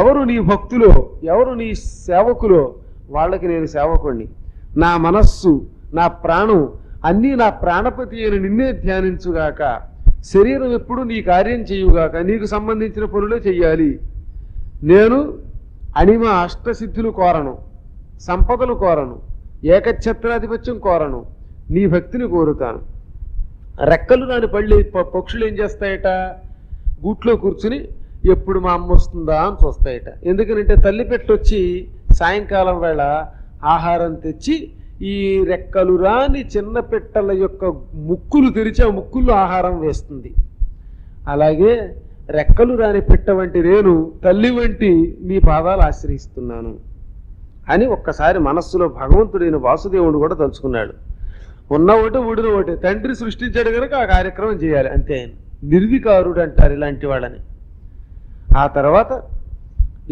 ఎవరు నీ భక్తులో, ఎవరు నీ సేవకులో వాళ్ళకి నేను సేవకుణ్ణి. నా మనస్సు, నా ప్రాణం అన్నీ నా ప్రాణపతి అయిన నిన్నే ధ్యానించుగాక. శరీరం ఎప్పుడు నీ కార్యం చేయుగాక, నీకు సంబంధించిన పనులే చెయ్యాలి. నేను అనిమ అష్టసిద్ధులు కోరను, సంపదలు కోరను, ఏకఛత్రాధిపత్యం కోరను, నీ భక్తిని కోరుతాను. రెక్కలు నాని పక్షులు ఏం చేస్తాయట, గూట్లో కూర్చుని ఎప్పుడు మా అమ్మ వస్తుందా అని చూస్తాయట. ఎందుకనంటే తల్లి పెట్టొచ్చి సాయంకాలం వేళ ఆహారం తెచ్చి ఈ రెక్కలు రాని చిన్న పెట్టల యొక్క ముక్కులు తెరిచి ఆ ముక్కుల్లో ఆహారం వేస్తుంది. అలాగే రెక్కలు రాని పిట్ట వంటి నేను తల్లి వంటి నీ పాదాలు ఆశ్రయిస్తున్నాను అని ఒక్కసారి మనస్సులో భగవంతుడైన వాసుదేవుడు కూడా తలుచుకున్నాడు. ఉన్న ఒకటి ఊడిన ఒకటి, తండ్రి సృష్టించాడు కనుక ఆ కార్యక్రమం చేయాలి అంతే. ఆయన నిర్వికారుడు అంటారు ఇలాంటి వాళ్ళని. ఆ తర్వాత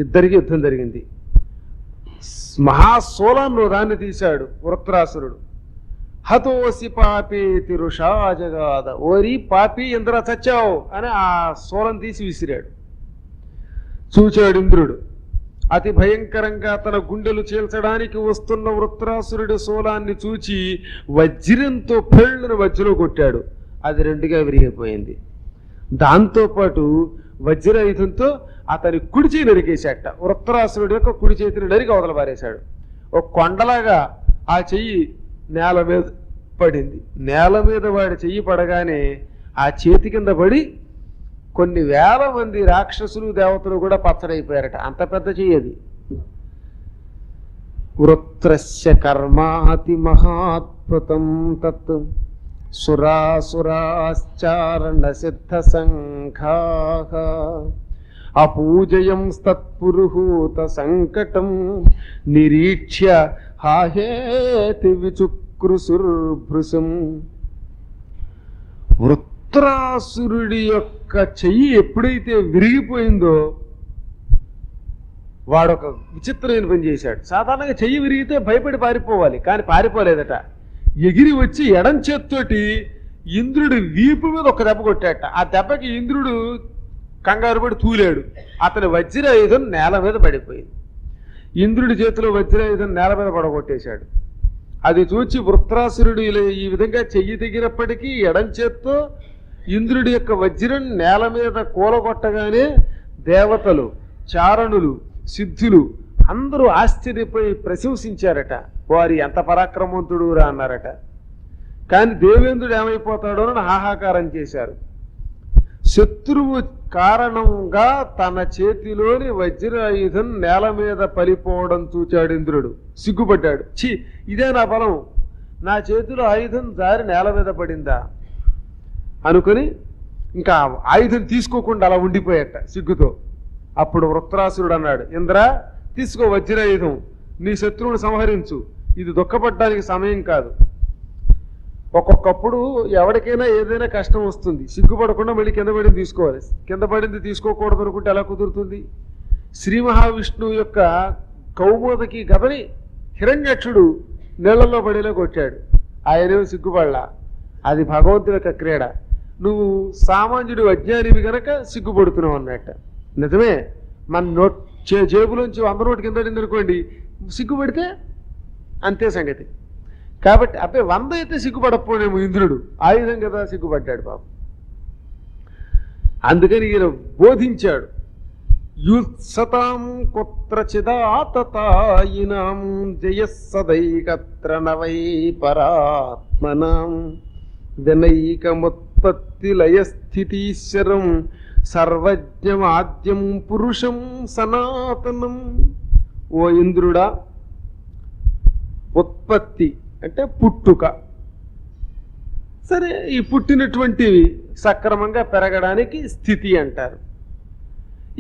ఇద్దరికి యుద్ధం జరిగింది. మహాశూలాన్ని దాన్ని తీశాడు వృత్రాసురుడు. హతోసి పాపేతి రుషా జగాద, ఓరి పాపి ఇంద్ర చచ్చావు అని ఆ శూలం తీసి విసిరాడు. చూచాడు ఇంద్రుడు. అతి భయంకరంగా తన గుండెలు చీల్చడానికి వస్తున్న వృత్రాసురుడి శూలాన్ని చూచి వజ్రంతో పెళ్ళను మధ్యలో కొట్టాడు. అది రెండుగా విరిగిపోయింది. దాంతోపాటు వజ్రాయుధంతో అతని కుడి చేయి నరికేశాట. వృత్రాసురుడి యొక్క కుడి చేతిని నరికి అవతల పారేశాడు. ఒక కొండలాగా ఆ చెయ్యి నేల మీద పడింది. నేల మీద వాడి చెయ్యి పడగానే ఆ చేతి కింద పడి కొన్ని వేల మంది రాక్షసులు దేవతలు కూడా పచ్చడైపోయారట. అంత పెద్ద చెయ్యది. వృత్రస్య కర్మాతి మహాద్భుతం తత్ సురాసురాశ్చారణ సిద్ధ సంఘాః అపూజయం తత్పురుహూత సంకటం నిరీక్ష్య హాహేతి విచుక్రుసుర్భృశం. వృత్రాసురుడి యొక్క చెయ్యి ఎప్పుడైతే విరిగిపోయిందో వాడొక విచిత్రమైన పని చేశాడు. సాధారణంగా చెయ్యి విరిగితే భయపడి పారిపోవాలి, కానీ పారిపోలేదట. ఎగిరి వచ్చి ఎడం చేత్తోటి ఇంద్రుడి వీపు మీద ఒక దెబ్బ కొట్టాట. ఆ దెబ్బకి ఇంద్రుడు కంగారు పడి తూలాడు. అతని వజ్రాయుధం నేల మీద పడిపోయింది. ఇంద్రుడి చేతిలో వజ్రాయుధం నేల మీద పడగొట్టేశాడు. అది చూచి వృత్రాసురుడు ఈ విధంగా చెయ్యి తెగినప్పటికీ ఎడం చేత్తో ఇంద్రుడి యొక్క వజ్రం నేల మీద కూలగొట్టగానే దేవతలు, చారణులు, సిద్ధులు అందరూ ఆశ్చర్యపోయి ప్రశంసించారట. వారి ఎంత పరాక్రమవంతుడు రా అన్నారట. కానీ దేవేంద్రుడు ఏమైపోతాడో అని హాహాకారం చేశారు. శత్రువు కారణంగా తన చేతిలోని వజ్రాయుధం నేల మీద పలిపోవడం చూచాడు ఇంద్రుడు. సిగ్గుపడ్డాడు. ఛీ, ఇదే నా బలం, నా చేతిలో ఆయుధం జారి నేల మీద పడిందా అనుకుని ఇంకా ఆయుధం తీసుకోకుండా అలా ఉండిపోయాట సిగ్గుతో. అప్పుడు వృత్రాసురుడు అన్నాడు, ఇంద్ర తీసుకో వజ్రాయుధం, నీ శత్రువుని సంహరించు. ఇది దుఃఖపడ్డానికి సమయం కాదు. ఒక్కొక్కప్పుడు ఎవరికైనా ఏదైనా కష్టం వస్తుంది, సిగ్గుపడకుండా మళ్ళీ కింద పడింది తీసుకోవాలి. కింద పడింది తీసుకోకూడదు అనుకుంటే ఎలా కుదురుతుంది? శ్రీ మహావిష్ణువు యొక్క కౌమోదకి గదని హిరణ్యక్షుడు నీళ్లలో పడేలా కొట్టాడు. ఆయనేమో సిగ్గుపడలా. అది భగవంతుడి యొక్క క్రీడ. నువ్వు సామాన్యుడు అజ్ఞానివి గనక సిగ్గుపడుతున్నావు అన్నట్ట. నిజమే, మన జేబులోంచి 100 నోటు కింద పడింది అనుకోండి, సిగ్గుపడితే అంతే సంగతి. కాబట్టి అబ్బే 100 అయితే సిగ్గుపడకపోనేమో ఇంద్రుడు, ఆయుధం కదా సిగ్గుపడ్డాడు బాబు. అందుకని ఈయన బోధించాడు. యుత్సతాం కుత్రచిదాతతాయినాం జయస్సదైకత్ర నవై పరాత్మనాం వినైకముత్పత్తి లయస్థితీశ్వరం సర్వజ్ఞమాద్యం పురుషం సనాతనం. ఓ ఇంద్రుడా, ఉత్పత్తి అంటే పుట్టుక. సరే, ఈ పుట్టినటువంటివి సక్రమంగా పెరగడానికి స్థితి అంటారు.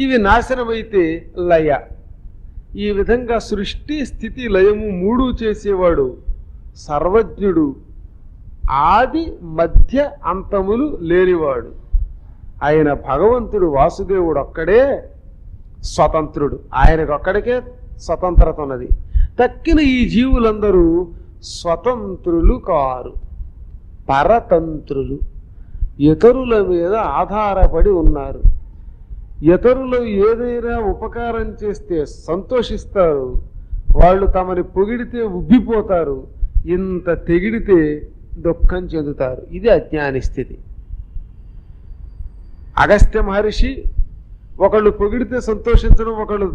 ఇవి నాశనమైతే లయ. ఈ విధంగా సృష్టి, స్థితి, లయము మూడు చేసేవాడు సర్వజ్ఞుడు, ఆది మధ్య అంతములు లేనివాడు. ఆయన భగవంతుడు వాసుదేవుడు ఒక్కడే స్వతంత్రుడు. ఆయనకు ఒక్కడికే స్వతంత్రత ఉన్నది. తక్కిన ఈ జీవులందరూ స్వతంత్రులు కారు, పరతంత్రులు. ఇతరుల మీద ఆధారపడి ఉన్నారు. ఇతరులు ఏదైనా ఉపకారం చేస్తే సంతోషిస్తారు, వాళ్ళు తమని పొగిడితే ఉబ్బిపోతారు, ఇంత తెగిడితే దుఃఖం చెందుతారు. ఇది అజ్ఞాని స్థితి. అగస్త్య మహర్షి ఒకళ్ళు పొగిడితే సంతోషించడం, ఒకళ్ళు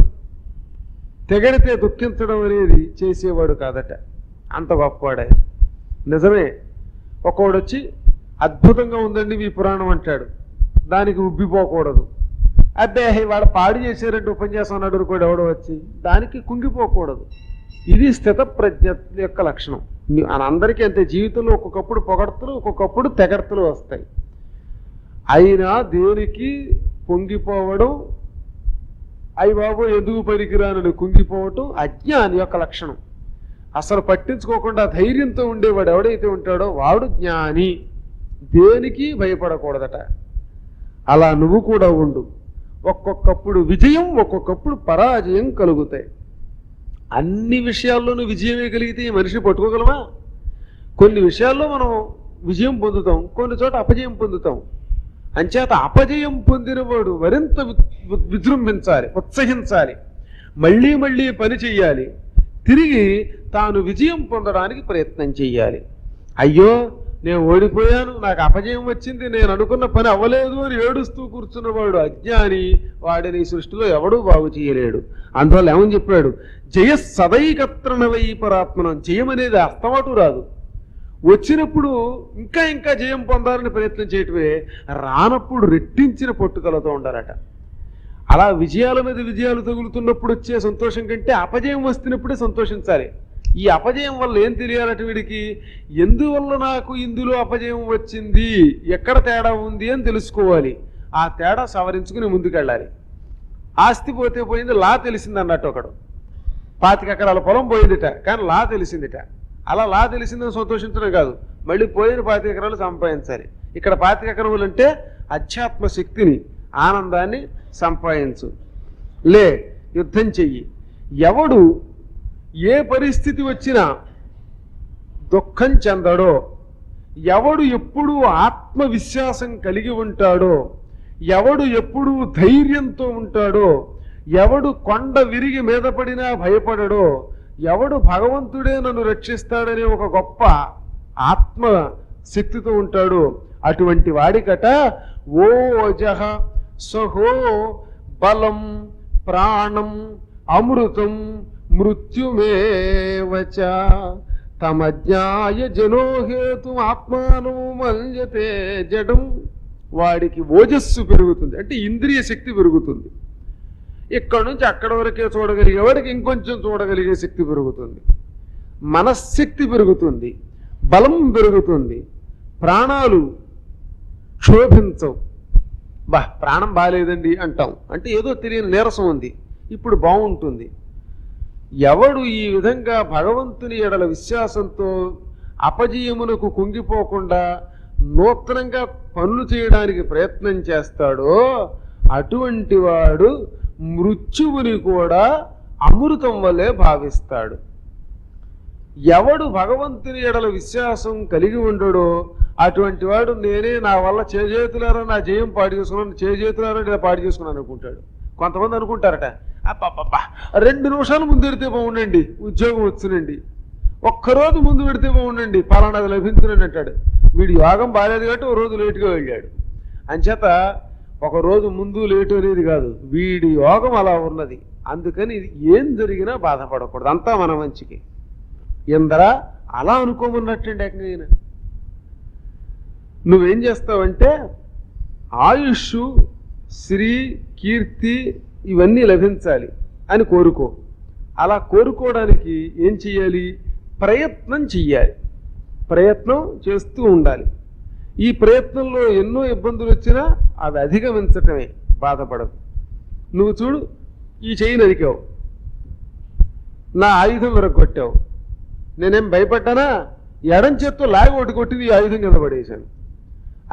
తెగడితే దుఃఖించడం అనేది చేసేవాడు కాదట. అంత గొప్పవాడే. నిజమే, ఒకడు వచ్చి అద్భుతంగా ఉందండి మీ పురాణం అంటాడు, దానికి ఉబ్బిపోకూడదు. అబ్బే వాడు పాడు చేశారంటే ఉపన్యాసం అన్నాడు కూడా ఎవడో వచ్చి, దానికి కుంగిపోకూడదు. ఇది స్థిత ప్రజ్ఞ యొక్క లక్షణం. అందరికీ అంతే. జీవితంలో ఒక్కొక్కప్పుడు పొగడ్తలు, ఒక్కొక్కప్పుడు తెగడ్తలు వస్తాయి. అయినా దేనికి పొంగిపోవడం, అయ్య బాబు ఎందుకు పనికిరానని కుంగిపోవటం అజ్ఞాని యొక్క లక్షణం. అసలు పట్టించుకోకుండా ధైర్యంతో ఉండేవాడు ఎవడైతే ఉంటాడో వాడు జ్ఞాని. దేనికి భయపడకూడదట. అలా నువ్వు కూడా ఉండు. ఒక్కొక్కప్పుడు విజయం, ఒక్కొక్కప్పుడు పరాజయం కలుగుతాయి. అన్ని విషయాల్లోనూ విజయమే కలిగితే ఈ మనిషి పట్టుకోగలమా? కొన్ని విషయాల్లో మనం విజయం పొందుతాం, కొన్ని చోట అపజయం పొందుతాం. అంచేత అపజయం పొందినవాడు మరింత విజృంభించాలి, ఉత్సహించాలి, మళ్ళీ మళ్ళీ పని చెయ్యాలి, తిరిగి తాను విజయం పొందడానికి ప్రయత్నం చెయ్యాలి. అయ్యో నేను ఓడిపోయాను, నాకు అపజయం వచ్చింది, నేను అనుకున్న పని అవ్వలేదు అని ఏడుస్తూ కూర్చున్నవాడు అజ్ఞాని. వాడిని ఈ సృష్టిలో ఎవడూ బాగు చేయలేడు. అందువల్ల ఏమని చెప్పాడు? జయ సదైకత్రణవై పరాత్మనం. జయం అనేది అస్తమాటు రాదు. వచ్చినప్పుడు ఇంకా ఇంకా జయం పొందాలని ప్రయత్నం చేయటమే, రానప్పుడు రెట్టించిన పట్టుదలతో ఉండాలట. అలా విజయాల మీద విజయాలు తగులుతున్నప్పుడు వచ్చే సంతోషం కంటే అపజయం వస్తున్నప్పుడే సంతోషించాలి. ఈ అపజయం వల్ల ఏం తెలియాలట వీడికి? ఎందువల్ల నాకు ఇందులో అపజయం వచ్చింది, ఎక్కడ తేడా ఉంది అని తెలుసుకోవాలి. ఆ తేడా సవరించుకుని ముందుకెళ్ళాలి. ఆస్తి పోతే పోయింది, లా తెలిసింది అన్నట్టు. ఒకడు 25 ఎకరాల పొలం పోయిందిట, కానీ లా తెలిసిందిట. అలా లా తెలిసిందని సంతోషించడం కాదు, మళ్ళీ పోయిన 25 ఎకరాలు సంపాదించాలి. ఇక్కడ 25 ఎకరములు అంటే అధ్యాత్మ శక్తిని, ఆనందాన్ని సంపాదించు. లే, యుద్ధం చెయ్యి. ఎవడు ఏ పరిస్థితి వచ్చినా దుఃఖం చెందడో, ఎవడు ఎప్పుడూ ఆత్మవిశ్వాసం కలిగి ఉంటాడో, ఎవడు ఎప్పుడూ ధైర్యంతో ఉంటాడో, ఎవడు కొండ విరిగి మీద పడినా భయపడడో, ఎవడు భగవంతుడే నన్ను రక్షిస్తాడనే ఒక గొప్ప ఆత్మ శక్తితో ఉంటాడో, అటువంటి వాడికట ఓజః సహో బలం ప్రాణం అమృతం మృత్యుమేవచ తమజ్ఞాయ జనోహేతు ఆత్మానం మన్యతే జడం. వాడికి ఓజస్సు పెరుగుతుంది, అంటే ఇంద్రియ శక్తి పెరుగుతుంది. ఇక్కడ నుంచి అక్కడ వరకే చూడగలిగే వాడికి ఇంకొంచెం చూడగలిగే శక్తి పెరుగుతుంది, మనశ్శక్తి పెరుగుతుంది, బలం పెరుగుతుంది, ప్రాణాలు క్షోభించవు. ప్రాణం బాగాలేదండి అంటాం, అంటే ఏదో తెలియని నీరసం ఉంది, ఇప్పుడు బాగుంటుంది. ఎవడు ఈ విధంగా భగవంతుని ఎడల విశ్వాసంతో అపజయమునకు కుంగిపోకుండా నూతనంగా పనులు చేయడానికి ప్రయత్నం చేస్తాడో అటువంటి వాడు మృత్యువుని కూడా అమృతం వల్లే భావిస్తాడు. ఎవడు భగవంతుని ఎడల విశ్వాసం కలిగి ఉండడో అటువంటి వాడు నేనే నా వల్ల చేజేతులారా నా జయం పాడు చేసుకున్నాను, చేజేతులారా ఇలా పాడు చేసుకున్నాను అనుకుంటాడు. కొంతమంది అనుకుంటారట, అబ్బా 2 నిమిషాలు ముందు పెడితే బాగుండండి, ఉద్యోగం వచ్చునండి, ఒక్కరోజు ముందు పెడితే బాగుండండి, పలానాది లభించునని అంటాడు. వీడి యోగం బాగాలేదు కాబట్టి ఓ రోజు లేటుగా వెళ్ళాడు. అంచేత ఒక రోజు ముందు లేటు అనేది కాదు, వీడి యోగం అలా ఉన్నది. అందుకని ఏం జరిగినా బాధపడకూడదు, అంతా మన మంచికి. ఎందరా అలా అనుకోమన్నట్టండి. ఎక్కడైనా నువ్వేం చేస్తావంటే ఆయుష్, శ్రీ, కీర్తి ఇవన్నీ లభించాలి అని కోరుకో. అలా కోరుకోవడానికి ఏం చెయ్యాలి? ప్రయత్నం చెయ్యాలి, ప్రయత్నం చేస్తూ ఉండాలి. ఈ ప్రయత్నంలో ఎన్నో ఇబ్బందులు వచ్చినా అవి అధిగమించటమే, బాధపడదు. నువ్వు చూడు, ఈ చెయ్యి నరికావు, నా ఆయుధం విరగొట్టావు, నేనేం భయపడ్డానా? ఎడం చేత్తో లాగి ఒకటి కొట్టింది, ఈ ఆయుధం కింద పడేశాను.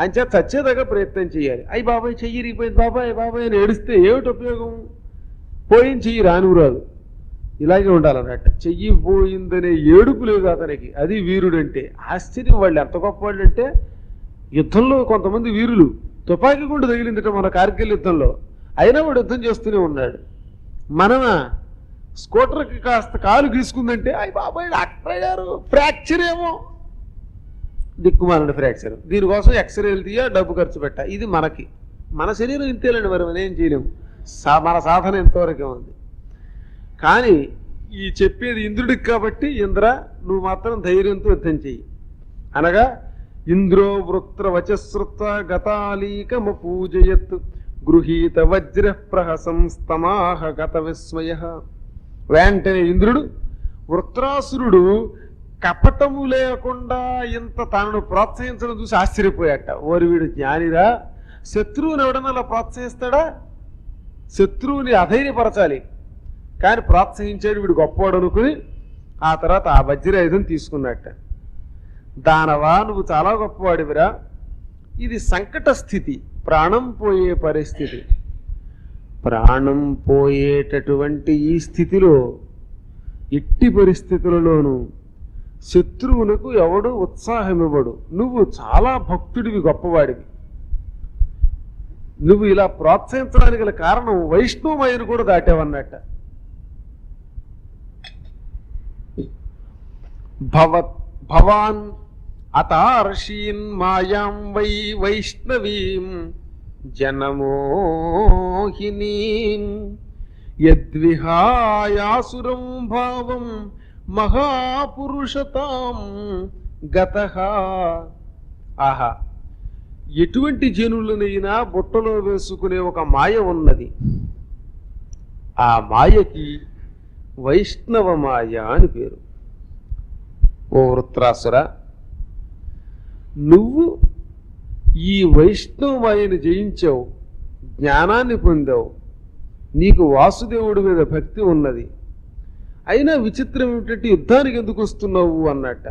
అంచేత చచ్చేదాకా ప్రయత్నం చేయాలి. అయ్యి బాబాయ్ చెయ్యి రిగిపోయింది, బాబాయ్ బాబాయ్ అని ఏడిస్తే ఏమిటి ఉపయోగం? పోయిన చెయ్యి రాను రాదు, ఇలాగే ఉండాలన్నట్టు. చెయ్యి పోయిందనే ఏడుపు లేదు అతనికి, అది వీరుడంటే. ఆశ్చర్యం, వాళ్ళు ఎంత గొప్పవాళ్ళు అంటే, యుద్ధంలో కొంతమంది వీరులు తుపాకీ గుండు తగిలిందట మన కార్గిల్ యుద్ధంలో, అయినా వాడు యుద్ధం చేస్తూనే ఉన్నాడు. మనమా స్కూటర్కి కాస్త కాలు గీసుకుందంటే అయ్యి బాబాయ్ డాక్టర్ అయ్యారు, ఫ్రాక్చర్ ఏమో, దిక్కుమాలండి ఫ్రాక్చర్, దీనికోసం ఎక్స్రేలు తీయ, డబ్బు ఖర్చు పెట్ట. ఇది మనకి, మన శరీరం ఇంతేలండి, మరి మనం ఏం చేయలేము. మన సాధన ఎంతవరకే ఉంది. కానీ ఈ చెప్పేది ఇంద్రుడికి కాబట్టి, ఇంద్ర నువ్వు మాత్రం ధైర్యంతో యుద్ధం చెయ్యి అనగా, ఇంద్రో వృత్ర వచశ్రుత్వ గతాలీకము పూజయత్ గృహీత వజ్ర ప్రహసంస్తమాహ గత విస్మయ. వెంటనే ఇంద్రుడు, వృత్రాసురుడు కపటము లేకుండా ఇంత తనను ప్రోత్సహించడం చూసి ఆశ్చర్యపోయాట. ఓరి వీడు జ్ఞానిరా, శత్రువుని ఎవడన్నా అలా ప్రోత్సహిస్తాడా? శత్రువుని అధైర్యపరచాలి, కానీ ప్రోత్సహించాడు వీడు గొప్పవాడు అనుకుని ఆ తర్వాత ఆ వజ్రాయుధం తీసుకున్నట్ట. దానవా, నువ్వు చాలా గొప్పవాడివిరా, ఇది సంకట స్థితి, ప్రాణం పోయే పరిస్థితి. ప్రాణం పోయేటటువంటి ఈ స్థితిలో ఎట్టి పరిస్థితులలోనూ శత్రువులకు ఎవడు ఉత్సాహం ఇవ్వడు. నువ్వు చాలా భక్తుడివి, గొప్పవాడివి. నువ్వు ఇలా ప్రోత్సహించడానికి గల కారణం వైష్ణవమయను కూడా దాటావన్నట్ట. భవాన్ అతార్షీన్ మాయాం వై వైష్ణవీం జనమోహినీం యద్విహాయాసురం భావం మహాపురుషతాం గతః. ఆహా, ఎటువంటి జనులనైనా బుట్టలో వేసుకునే ఒక మాయ ఉన్నది. ఆ మాయకి వైష్ణవ మాయ అని పేరు. ఓ వృత్రాసుర, నువ్వు ఈ వైష్ణవ మాయను జయించావు, జ్ఞానాన్ని పొందావు, నీకు వాసుదేవుడి మీద భక్తి ఉన్నది. అయినా విచిత్రం ఏమిటంటే యుద్ధానికి ఎందుకు వస్తున్నావు అన్నట్ట.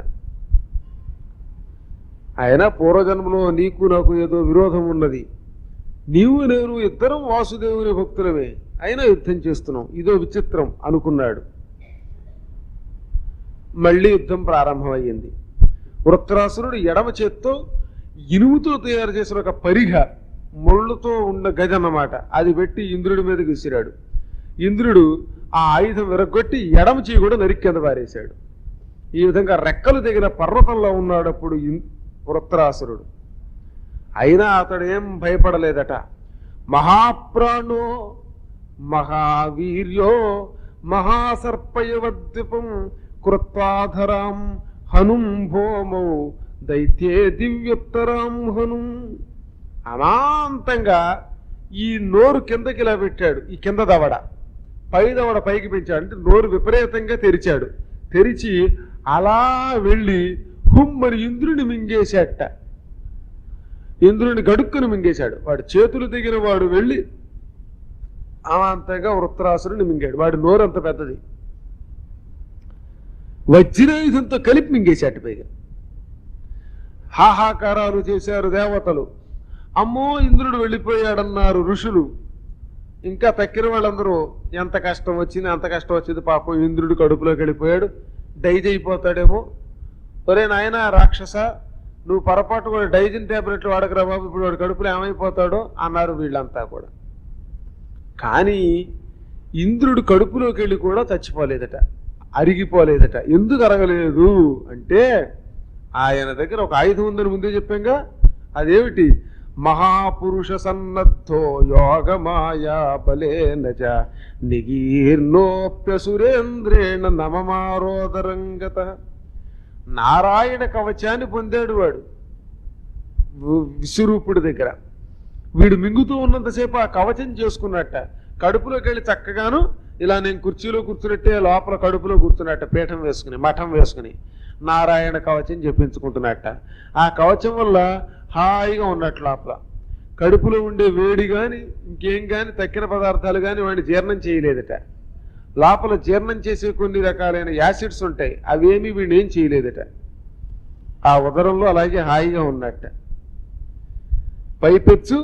అయినా పూర్వజన్మలో నీకు నాకు ఏదో విరోధం ఉన్నది, నీవు నేను ఇద్దరం వాసుదేవుని భక్తులమే, అయినా యుద్ధం చేస్తున్నాం, ఇదో విచిత్రం అనుకున్నాడు. మళ్ళీ యుద్ధం ప్రారంభమయ్యింది. వృత్రాసురుడు ఎడమ చేత్తో ఇనుముతో తయారు చేసిన ఒక పరిఘ, ముళ్ళతో ఉన్న గది అన్నమాట, అది పెట్టి ఇంద్రుడి మీదకి విసిరాడు. ఇంద్రుడు ఆ ఆయుధం విరగొట్టి ఎడమ చేయి కూడా నరికి కింద పారేశాడు. ఈ విధంగా రెక్కలు దిగిన పర్వతంలో ఉన్నాడు అప్పుడు వృత్రాసురుడు. అయినా అతడు ఏం భయపడలేదట. మహాప్రాణో మహావీర్యో మహాసర్పయవద్విపం కృత్వాధరాం హనుం భోమౌ దైత్యే దివ్యోత్తరాం హనుం. అమాంతంగా ఈ నోరు కిందకి ఇలా పెట్టాడు, ఈ కింద దవడ, పై దవడ పైకి పెంచాడు, అంటే నోరు విపరీతంగా తెరిచాడు. తెరిచి అలా వెళ్ళి హుమ్మని ఇంద్రుని మింగేశాట. ఇంద్రుని గడుక్కుని మింగేశాడు. వాడు చేతులు దిగిన వాడు వెళ్ళి అమాంతంగా వృత్రాసురుని మింగాడు. వాడి నోరు అంత పెద్దది, వజ్రాయుధంతో కలిపి మింగేశాట. పైగా హాహాకారాలు చేశారు దేవతలు. అమ్మో ఇంద్రుడు వెళ్ళిపోయాడన్నారు ఋషులు. ఇంకా తక్కిన వాళ్ళందరూ ఎంత కష్టం వచ్చింది అంత కష్టం వచ్చింది, పాపం ఇంద్రుడు కడుపులోకి వెళ్ళిపోయాడు, డైజైపోతాడేమో, ఒరే నాయన రాక్షస, నువ్వు పొరపాటు కూడా డైజిన్ ట్యాబ్లెట్లు వాడకరా బాబు, ఇప్పుడు వాడు కడుపులో ఏమైపోతాడో అన్నారు వీళ్ళంతా కూడా. కానీ ఇంద్రుడు కడుపులోకి వెళ్ళి కూడా చచ్చిపోలేదట, అరిగిపోలేదట. ఎందుకు అరగలేదు అంటే ఆయన దగ్గర ఒక ఆయుధం ఉందని ముందే చెప్పాంగా. అదేమిటి? మహాపురుష సన్నద్ధో యోగమాయా బలేనజ నిగీర్ణోప్యసురేంద్రేణ నమమారోదరంగత. నారాయణ కవచాన్ని పొందాడు వాడు విశ్వరూపుడి దగ్గర. వీడు మింగుతూ ఉన్నంతసేపు ఆ కవచం చేసుకున్నట్ట. కడుపులోకి వెళ్ళి చక్కగాను ఇలా నేను కుర్చీలో కూర్చున్నట్టే లోపల కడుపులో కూర్చున్నట్ట, పీఠం వేసుకుని మఠం వేసుకుని నారాయణ కవచం చెప్పించుకుంటున్నట్ట. ఆ కవచం వల్ల హాయిగా ఉన్నట్టు లోపల కడుపులో ఉండే వేడి కానీ ఇంకేం కానీ తక్కిన పదార్థాలు కానీ వాడిని జీర్ణం చేయలేదట. లోపల జీర్ణం చేసే కొన్ని రకాలైన యాసిడ్స్ ఉంటాయి, అవేమీ వీడిని ఏం చేయలేదట. ఆ ఉదరంలో అలాగే హాయిగా ఉన్నట్ట. పైపెచ్చు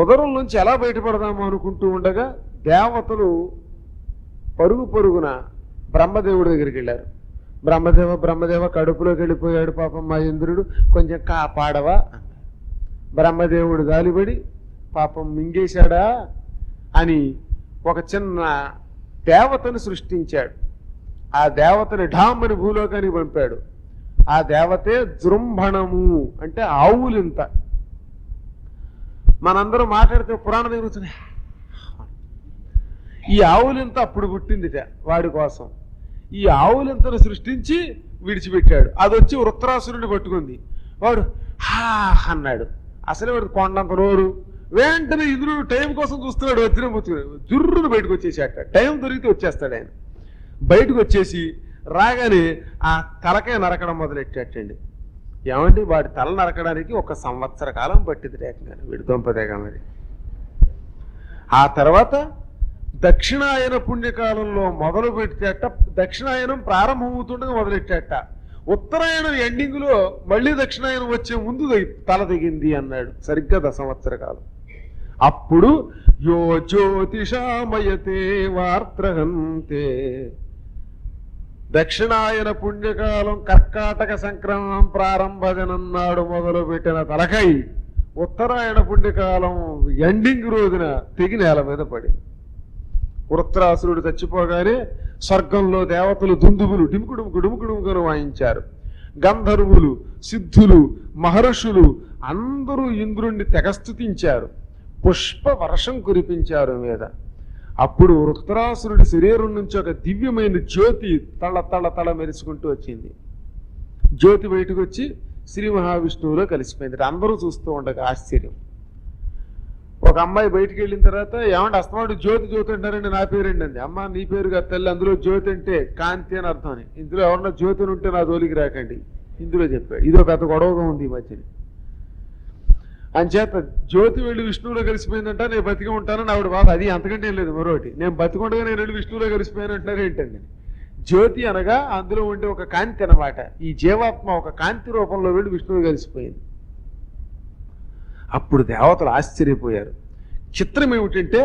ఉదరం నుంచి ఎలా బయటపడదాము అనుకుంటూ ఉండగా దేవతలు పరుగు పరుగున బ్రహ్మదేవుడి దగ్గరికి వెళ్ళారు. బ్రహ్మదేవ కడుపులోకి వెళ్ళిపోయాడు పాపం మా ఇంద్రుడు, కొంచెం కాపాడవా అన్నారు. బ్రహ్మదేవుడు గాలిపడి పాపం మింగేశాడా అని ఒక చిన్న దేవతను సృష్టించాడు. ఆ దేవతని ఢామ్మని భూలోకానికి పంపాడు. ఆ దేవతే జృంభణము, అంటే ఆవులింత. మనందరం మాట్లాడితే పురాణం ఎగురుతున్నాయి. ఈ ఆవులింత అప్పుడు పుట్టిందిట వాడి కోసం. ఈ ఆవులింతను సృష్టించి విడిచిపెట్టాడు. అది వచ్చి వృత్రాసురుడిని పట్టుకుంది. వాడు హా అన్నాడు. అసలే వాడు కొండంత నోరు. వెంటనే ఇంద్రుడు టైం కోసం చూస్తున్నాడు, వచ్చిన జుర్రును బయటకు వచ్చేసాట. టైం దొరికితే వచ్చేస్తాడు ఆయన. బయటకు వచ్చేసి రాగానే ఆ తలకాయ నరకడం మొదలెట్టాటండి. ఏమండి వాడి తల నరకడానికి 1 సంవత్సర కాలం పట్టింది రేఖగానే వీడి దొంపదేగా మరి. ఆ తర్వాత దక్షిణాయన పుణ్యకాలంలో మొదలు పెట్టేట, దక్షిణాయనం ప్రారంభమవుతుండగా మొదలెట్టాట, ఉత్తరాయణం ఎండింగ్ లో మళ్ళీ దక్షిణాయనం వచ్చే ముందు తల దిగింది అన్నాడు. సరిగ్గా 10 సంవత్సర కాలం. అప్పుడు యో జ్యోతిషామయతే వార్త్రహంతే, దక్షిణాయన పుణ్యకాలం కర్కాటక సంక్రమణం ప్రారంభ దినన్నాడు మొదలు పెట్టిన తలకై ఉత్తరాయణ పుణ్యకాలం ఎండింగ్ రోజున తెగి నేల మీద పడింది. వృత్రాసురుడు చచ్చిపోగానే స్వర్గంలో దేవతలు దుందుబులు డుముకుడుముకుడుముకుడుముకును వాయించారు. గంధర్వులు, సిద్ధులు, మహర్షులు అందరూ ఇంద్రుణ్ణి తెగస్తుతించారు. పుష్ప వర్షం కురిపించారు మీద. అప్పుడు వృత్రాసురుడి శరీరం నుంచి ఒక దివ్యమైన జ్యోతి తళ తళ తళ మెరుచుకుంటూ వచ్చింది. జ్యోతి బయటకు వచ్చి శ్రీ మహావిష్ణువులో కలిసిపోయింది. అందరూ చూస్తూ ఉండగా ఆశ్చర్యం. ఒక అమ్మాయి బయటికి వెళ్ళిన తర్వాత, ఏమంటే అస్తమాడు జ్యోతి జ్యోతి అంటారండి, నా పేరండి అంది. అమ్మ నీ పేరు కాదు తల్లి, అందులో జ్యోతి అంటే కాంతి అని అర్థం అని. ఇందులో ఎవరన్నా జ్యోతి ఉంటే నా జోలికి రాకండి ఇందులో చెప్పాడు. ఇదో పెద్ద గొడవగా ఉంది ఈ మధ్యని. అంచేత జ్యోతి వెళ్ళి విష్ణువులో కలిసిపోయిందంట, నేను బతికి ఉంటానని ఆవిడ బాధ. అది అంతకంటే ఏం లేదు మరొకటి. నేను బతికుండగా నేను వెళ్ళి విష్ణువులో కలిసిపోయాను అంటారు ఏంటండి. జ్యోతి అనగా అందులో ఉండే ఒక కాంతి అనమాట. ఈ జీవాత్మ ఒక కాంతి రూపంలో వెళ్ళి విష్ణువు కలిసిపోయింది. అప్పుడు దేవతలు ఆశ్చర్యపోయారు. చిత్రం ఏమిటంటే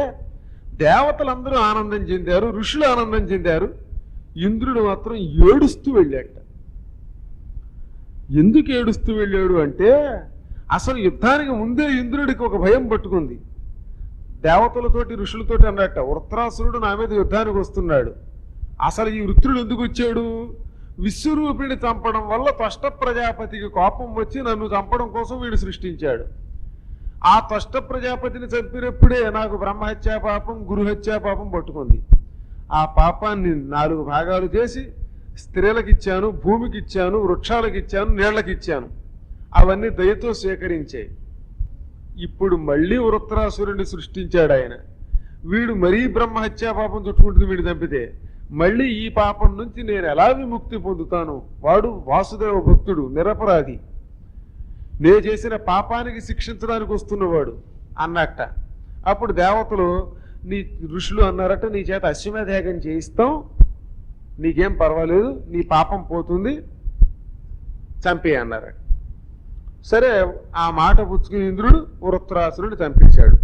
దేవతలందరూ ఆనందం చెందారు, ఋషులు ఆనందం చెందారు, ఇంద్రుడు మాత్రం ఏడుస్తూ వెళ్ళాట. ఎందుకు ఏడుస్తూ వెళ్ళాడు అంటే, అసలు యుద్ధానికి ముందే ఇంద్రుడికి ఒక భయం పట్టుకుంది. దేవతలతోటి ఋషులతోటి అన్నట్ట, వృత్రాసురుడు నా మీద యుద్ధానికి వస్తున్నాడు, అసలు ఈ వృత్రుడు ఎందుకు వచ్చాడు? విశ్వరూపిణి చంపడం వల్ల త్వష్ట ప్రజాపతికి కోపం వచ్చి నన్ను చంపడం కోసం వీడు సృష్టించాడు. ఆ త్వష్ట ప్రజాపతిని చంపినప్పుడే నాకు బ్రహ్మహత్యా పాపం, గురుహత్యా పాపం పట్టుకుంది. ఆ పాపాన్ని 4 భాగాలు చేసి స్త్రీలకు ఇచ్చాను, భూమికి ఇచ్చాను, వృక్షాలకు ఇచ్చాను, నీళ్లకు ఇచ్చాను. అవన్నీ దయతో స్వీకరించాయి. ఇప్పుడు మళ్ళీ వృత్రాసురుడిని సృష్టించాడు ఆయన. వీడు మరీ బ్రహ్మహత్యా పాపం చుట్టుకుంటుంది వీడు చంపితే. మళ్ళీ ఈ పాపం నుంచి నేను ఎలా విముక్తి పొందుతాను? వాడు వాసుదేవ భక్తుడు, నిరపరాధి, నే చేసిన పాపానికి శిక్షించడానికి వస్తున్నవాడు అన్నట్ట. అప్పుడు దేవతలు, నీ ఋషులు అన్నారట, నీ చేత అశ్వమేధయాగం చేయిస్తాం, నీకేం పర్వాలేదు, నీ పాపం పోతుంది, చంపే అన్నారట. సరే, ఆ మాట పుచ్చుకుని ఇంద్రుడు వృత్రాసురుడు చంపేశాడు.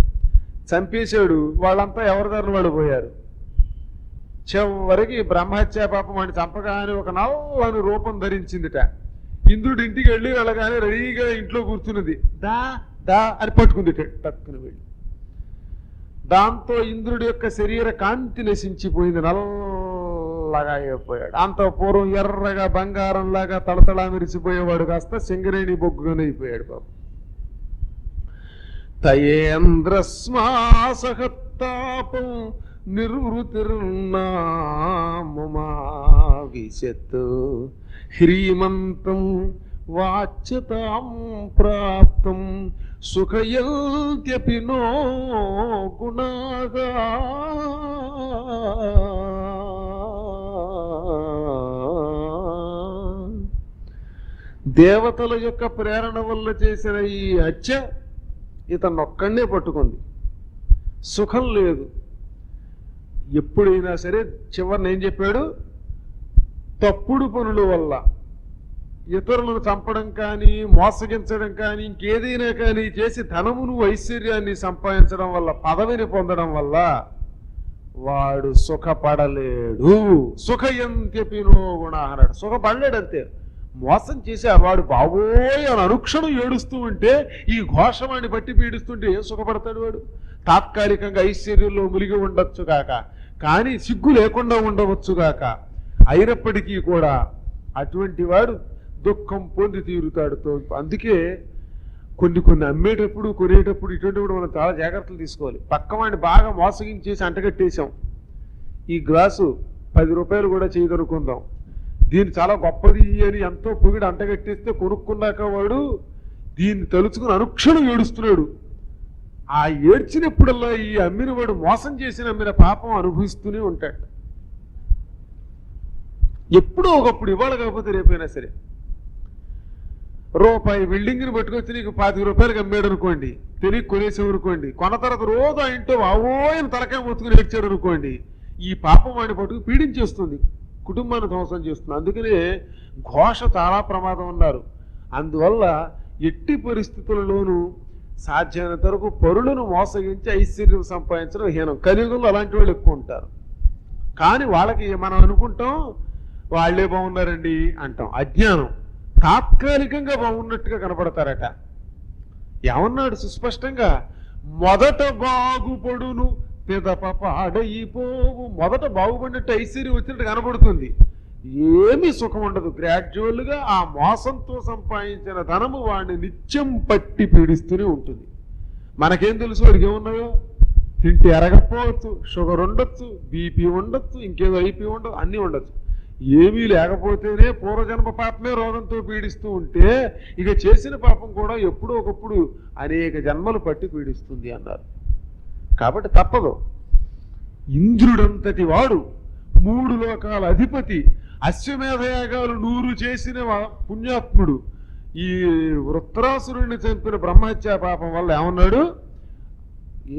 వాళ్ళంతా ఎవరి దారిన వాళ్ళు పోయారు. చివరికి బ్రహ్మహత్యా పాపం అని చంపగానే ఒక నల్లని రూపం ధరించిందిట. ఇంద్రుడు ఇంటికి వెళ్ళగానే రెడీగా ఇంట్లో కూర్చున్నది. దా దా అని పట్టుకుంది టక్కున వెళ్ళి. దాంతో ఇంద్రుడి యొక్క శరీర కాంతి నశించిపోయింది, నల్లగా అయిపోయాడు. అంత పూర్వం ఎర్రగా బంగారంలాగా తళతళా మెరిసిపోయేవాడు కాస్త సింగరేణి బొగ్గుగానే అయిపోయాడు బాబు. తయేంద్రస్మాసహత్తాపం నిర్వృతిర్నామమావిశత్ హ్రీమంతం వాచ్యతాం ప్రాప్తం సుఖయంత్యపి నో గుణాగా. దేవతల యొక్క ప్రేరణ వల్ల చేసిన ఈ హత్య ఇతన్నొక్కడే పట్టుకుంది. సుఖం లేదు. ఎప్పుడైనా సరే చివరిని ఏం చెప్పాడు? తప్పుడు పనుల వల్ల ఇతరులను చంపడం కానీ, మోసగించడం కానీ, ఇంకేదైనా కానీ చేసి ధనమును, ఐశ్వర్యాన్ని సంపాదించడం వల్ల, పదవిని పొందడం వల్ల వాడు సుఖపడలేడు. సుఖయంత్యపినో గుణ అన్నాడు. సుఖపడలేడు అంతే. మోసం చేసి వాడు బాబోయ్ అని అనుక్షణం ఏడుస్తూ ఉంటే, ఈ ఘోషవాణ్ణి బట్టి పీడిస్తుంటే ఏం సుఖపడతాడు వాడు? తాత్కాలికంగా ఐశ్వర్యంలో మునిగి ఉండొచ్చు కాక, కానీ సిగ్గు లేకుండా ఉండవచ్చు కాక, అయినప్పటికీ కూడా అటువంటి వాడు దుఃఖం పొంది తీరుతాడు. అందుకే కొన్ని అమ్మేటప్పుడు, కొనేటప్పుడు ఇటువంటిప్పుడు మనం చాలా జాగ్రత్తలు తీసుకోవాలి. పక్కవాడిని బాగా మోసగించేసి అంటగట్టేశాం, ఈ గ్లాసు 10 రూపాయలు కూడా చేయదనుకుందాం, దీన్ని చాలా గొప్పది అని ఎంతో పొగిడి అంటగట్టేస్తే కొనుక్కున్నాక వాడు దీన్ని తలుచుకుని అనుక్షణం ఏడుస్తున్నాడు. ఆ ఏడ్చినప్పుడల్లా ఈ అమ్మిన వాడు మోసం చేసిన అమ్మిన పాపం అనుభవిస్తూనే ఉంటాడు. ఎప్పుడో ఒకప్పుడు, ఇవాళ కాకపోతే రేపైనా సరే. రూపాయి బిల్డింగ్ని పట్టుకొచ్చి నీకు 25 రూపాయలకి అమ్మాడు అనుకోండి, తెలియ కొనేసాం అనుకోండి, కొన్న తర్వాత రోజు ఆ ఇంట్లో అవోయని తలకాయ మొత్తుకుని ఏడ్చాడు అనుకోండి, ఈ పాపం వాడిని పట్టుకు పీడించేస్తుంది, కుటుంబాన్ని ధ్వంసం చేస్తుంది. అందుకనే ఘోష చాలా ప్రమాదం అన్నారు. అందువల్ల ఎట్టి పరిస్థితులలోనూ సాధ్యమైనంత వరకు పరులను మోసగించి ఐశ్వర్యం సంపాదించడం హీనం. కలియుగంలో అలాంటి వాళ్ళు ఎక్కువ ఉంటారు. కానీ వాళ్ళకి మనం అనుకుంటాం వాళ్ళే బాగున్నారండి అంటాం, అజ్ఞానం. తాత్కాలికంగా బాగున్నట్టుగా కనపడతారట. ఏమన్నాడు సుస్పష్టంగా, మొదట బాగుపడును పిదప పాడైపోవు. మొదట బాగుపడినట్టు ఐశ్వర్యం వచ్చినట్టు కనబడుతుంది, ఏమీ సుఖం ఉండదు. గ్రాడ్యువల్గా ఆ మోసంతో సంపాదించిన ధనము వాడిని నిత్యం పట్టి పీడిస్తూనే ఉంటుంది. మనకేం తెలుసు వాడికి ఏమున్నాయో, తింటే ఎరగకపోవచ్చు, షుగర్ ఉండొచ్చు, బీపీ ఉండొచ్చు, ఇంకేదో ఐపీ ఉండదు, అన్నీ ఉండొచ్చు. ఏమీ లేకపోతేనే పూర్వజన్మ పాపమే రోగంతో పీడిస్తూ ఉంటే ఇక చేసిన పాపం కూడా ఎప్పుడో ఒకప్పుడు అనేక జన్మలు పట్టి పీడిస్తుంది అన్నారు. కాబట్టి తప్పదు. ఇంద్రుడంతటి వాడు, 3 లోకాల అధిపతి, అశ్వమేధయాగాలు 100 చేసిన పుణ్యాత్ముడు, ఈ వృత్రాసురుణ్ణి చంపిన బ్రహ్మహత్యా పాపం వల్ల ఏమన్నాడు,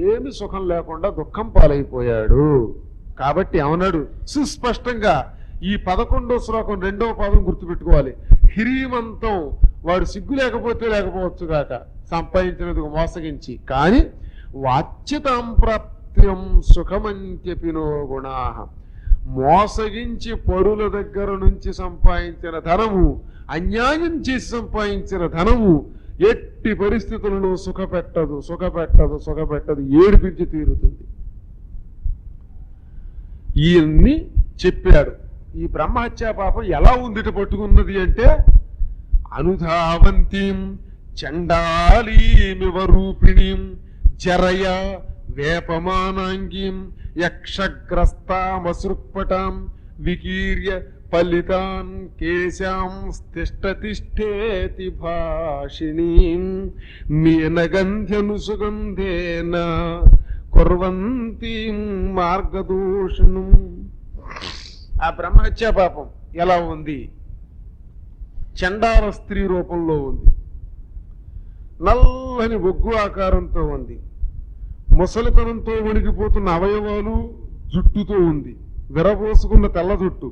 ఏమి సుఖం లేకుండా దుఃఖం పాలైపోయాడు. కాబట్టి ఏమన్నాడు సుస్పష్టంగా, ఈ 11వ శ్లోకం 2వ పాదం గుర్తుపెట్టుకోవాలి. హ్రీమంతం వాడు సిగ్గు లేకపోతే లేకపోవచ్చు కాక సంపాదించినందుకు మోసగించి, కానీ వాచ్యతాం ప్రాప్త్యం సుఖమంత్యపినో గుణా, మోసగించి పరుల దగ్గర నుంచి సంపాదించిన ధనము, అన్యాయం చేసి సంపాదించిన ధనము ఎట్టి పరిస్థితులలో సుఖపెట్టదు, సుఖపెట్టదు, సుఖపెట్టదు, ఏడిపించి తీరుతుంది. ఈయన్ని చెప్పాడు. ఈ బ్రహ్మహత్యా పాపం ఎలా ఉందిట పట్టుకున్నది అంటే, అనుధావంతీం చండాలీమివ రూపిణీం జరయ వేపమానాంగీం యక్షగ్రస్తామసృక్పటాం వికీర్య ఫలితాన్ కేశాం తిష్టతిష్ఠేతి భాషిణీం మీనగంధ్యనుసుగంధేన కుర్వంతీం మార్గదూషణం. ఆ బ్రహ్మహత్యా పాపం ఎలా ఉంది? చండాల స్త్రీ రూపంలో ఉంది, నల్లని బొగ్గు ఆకారంతో ఉంది, ముసలితనంతో వణికిపోతున్న అవయవాలు, జుట్టుతో ఉంది, విరబోసుకున్న తెల్ల జుట్టు,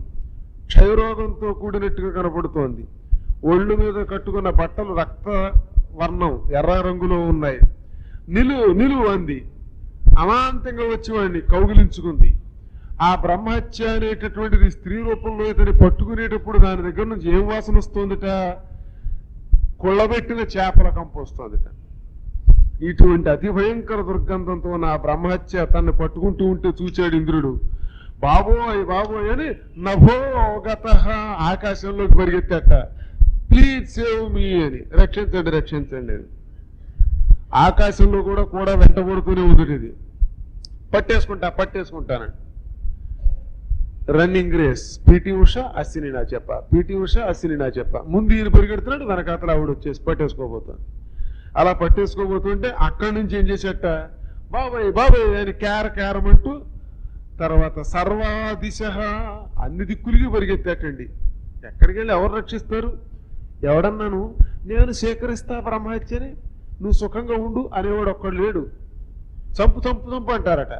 క్షయరోగంతో కూడినట్టుగా కనపడుతోంది. ఒళ్ళు మీద కట్టుకున్న బట్టలు రక్త వర్ణం ఎర్ర రంగులో ఉన్నాయి. నిలువు అంది, అమాంతంగా వచ్చి వాడిని కౌగిలించుకుంది. ఆ బ్రహ్మహత్య అనేటటువంటిది స్త్రీ రూపంలో ఇతని పట్టుకునేటప్పుడు దాని దగ్గర నుంచి ఏం వాసన వస్తుందిట, కుళ్ళబెట్టిన చేపల కంపు వస్తుందిట. ఇటువంటి అతి భయంకర దుర్గంధంతో నా బ్రహ్మహత్య తన్ని పట్టుకుంటూ ఉంటే చూచాడు ఇంద్రుడు. బాబోయ్ బాబోయ్ అని నభోగత ఆకాశంలోకి పరిగెత్తాట. ప్లీజ్ సేవ్ మీ అని, రక్షించండి రక్షించండి అని. ఆకాశంలో కూడా వెంటబడుతూనే ఉంది. ఇది పట్టేసుకుంటానండి. Running race, PT Usha Ashwini నా చెప్ప, పిటి ఉష అశ్విని నా చెప్ప. ముందు ఈయన పరిగెడుతున్నాడు, వెనకాతల ఆవిడ వచ్చేసి పట్టేసుకోబోతాను. అలా పట్టేసుకోబోతుంటే అక్కడి నుంచి ఏం చేసేట, బాబాయ్ బాబాయ్ అని కేరమంటూ, తర్వాత సర్వాదిశ అన్ని దిక్కులకి పరిగెత్తాటండి. ఎక్కడికి వెళ్ళి ఎవరు రక్షిస్తారు? ఎవడన్నాను నేను సేకరిస్తా బ్రహ్మహత్యని, నువ్వు సుఖంగా ఉండు అనేవాడు ఒక్కడు లేడు. చంపు అంటారట.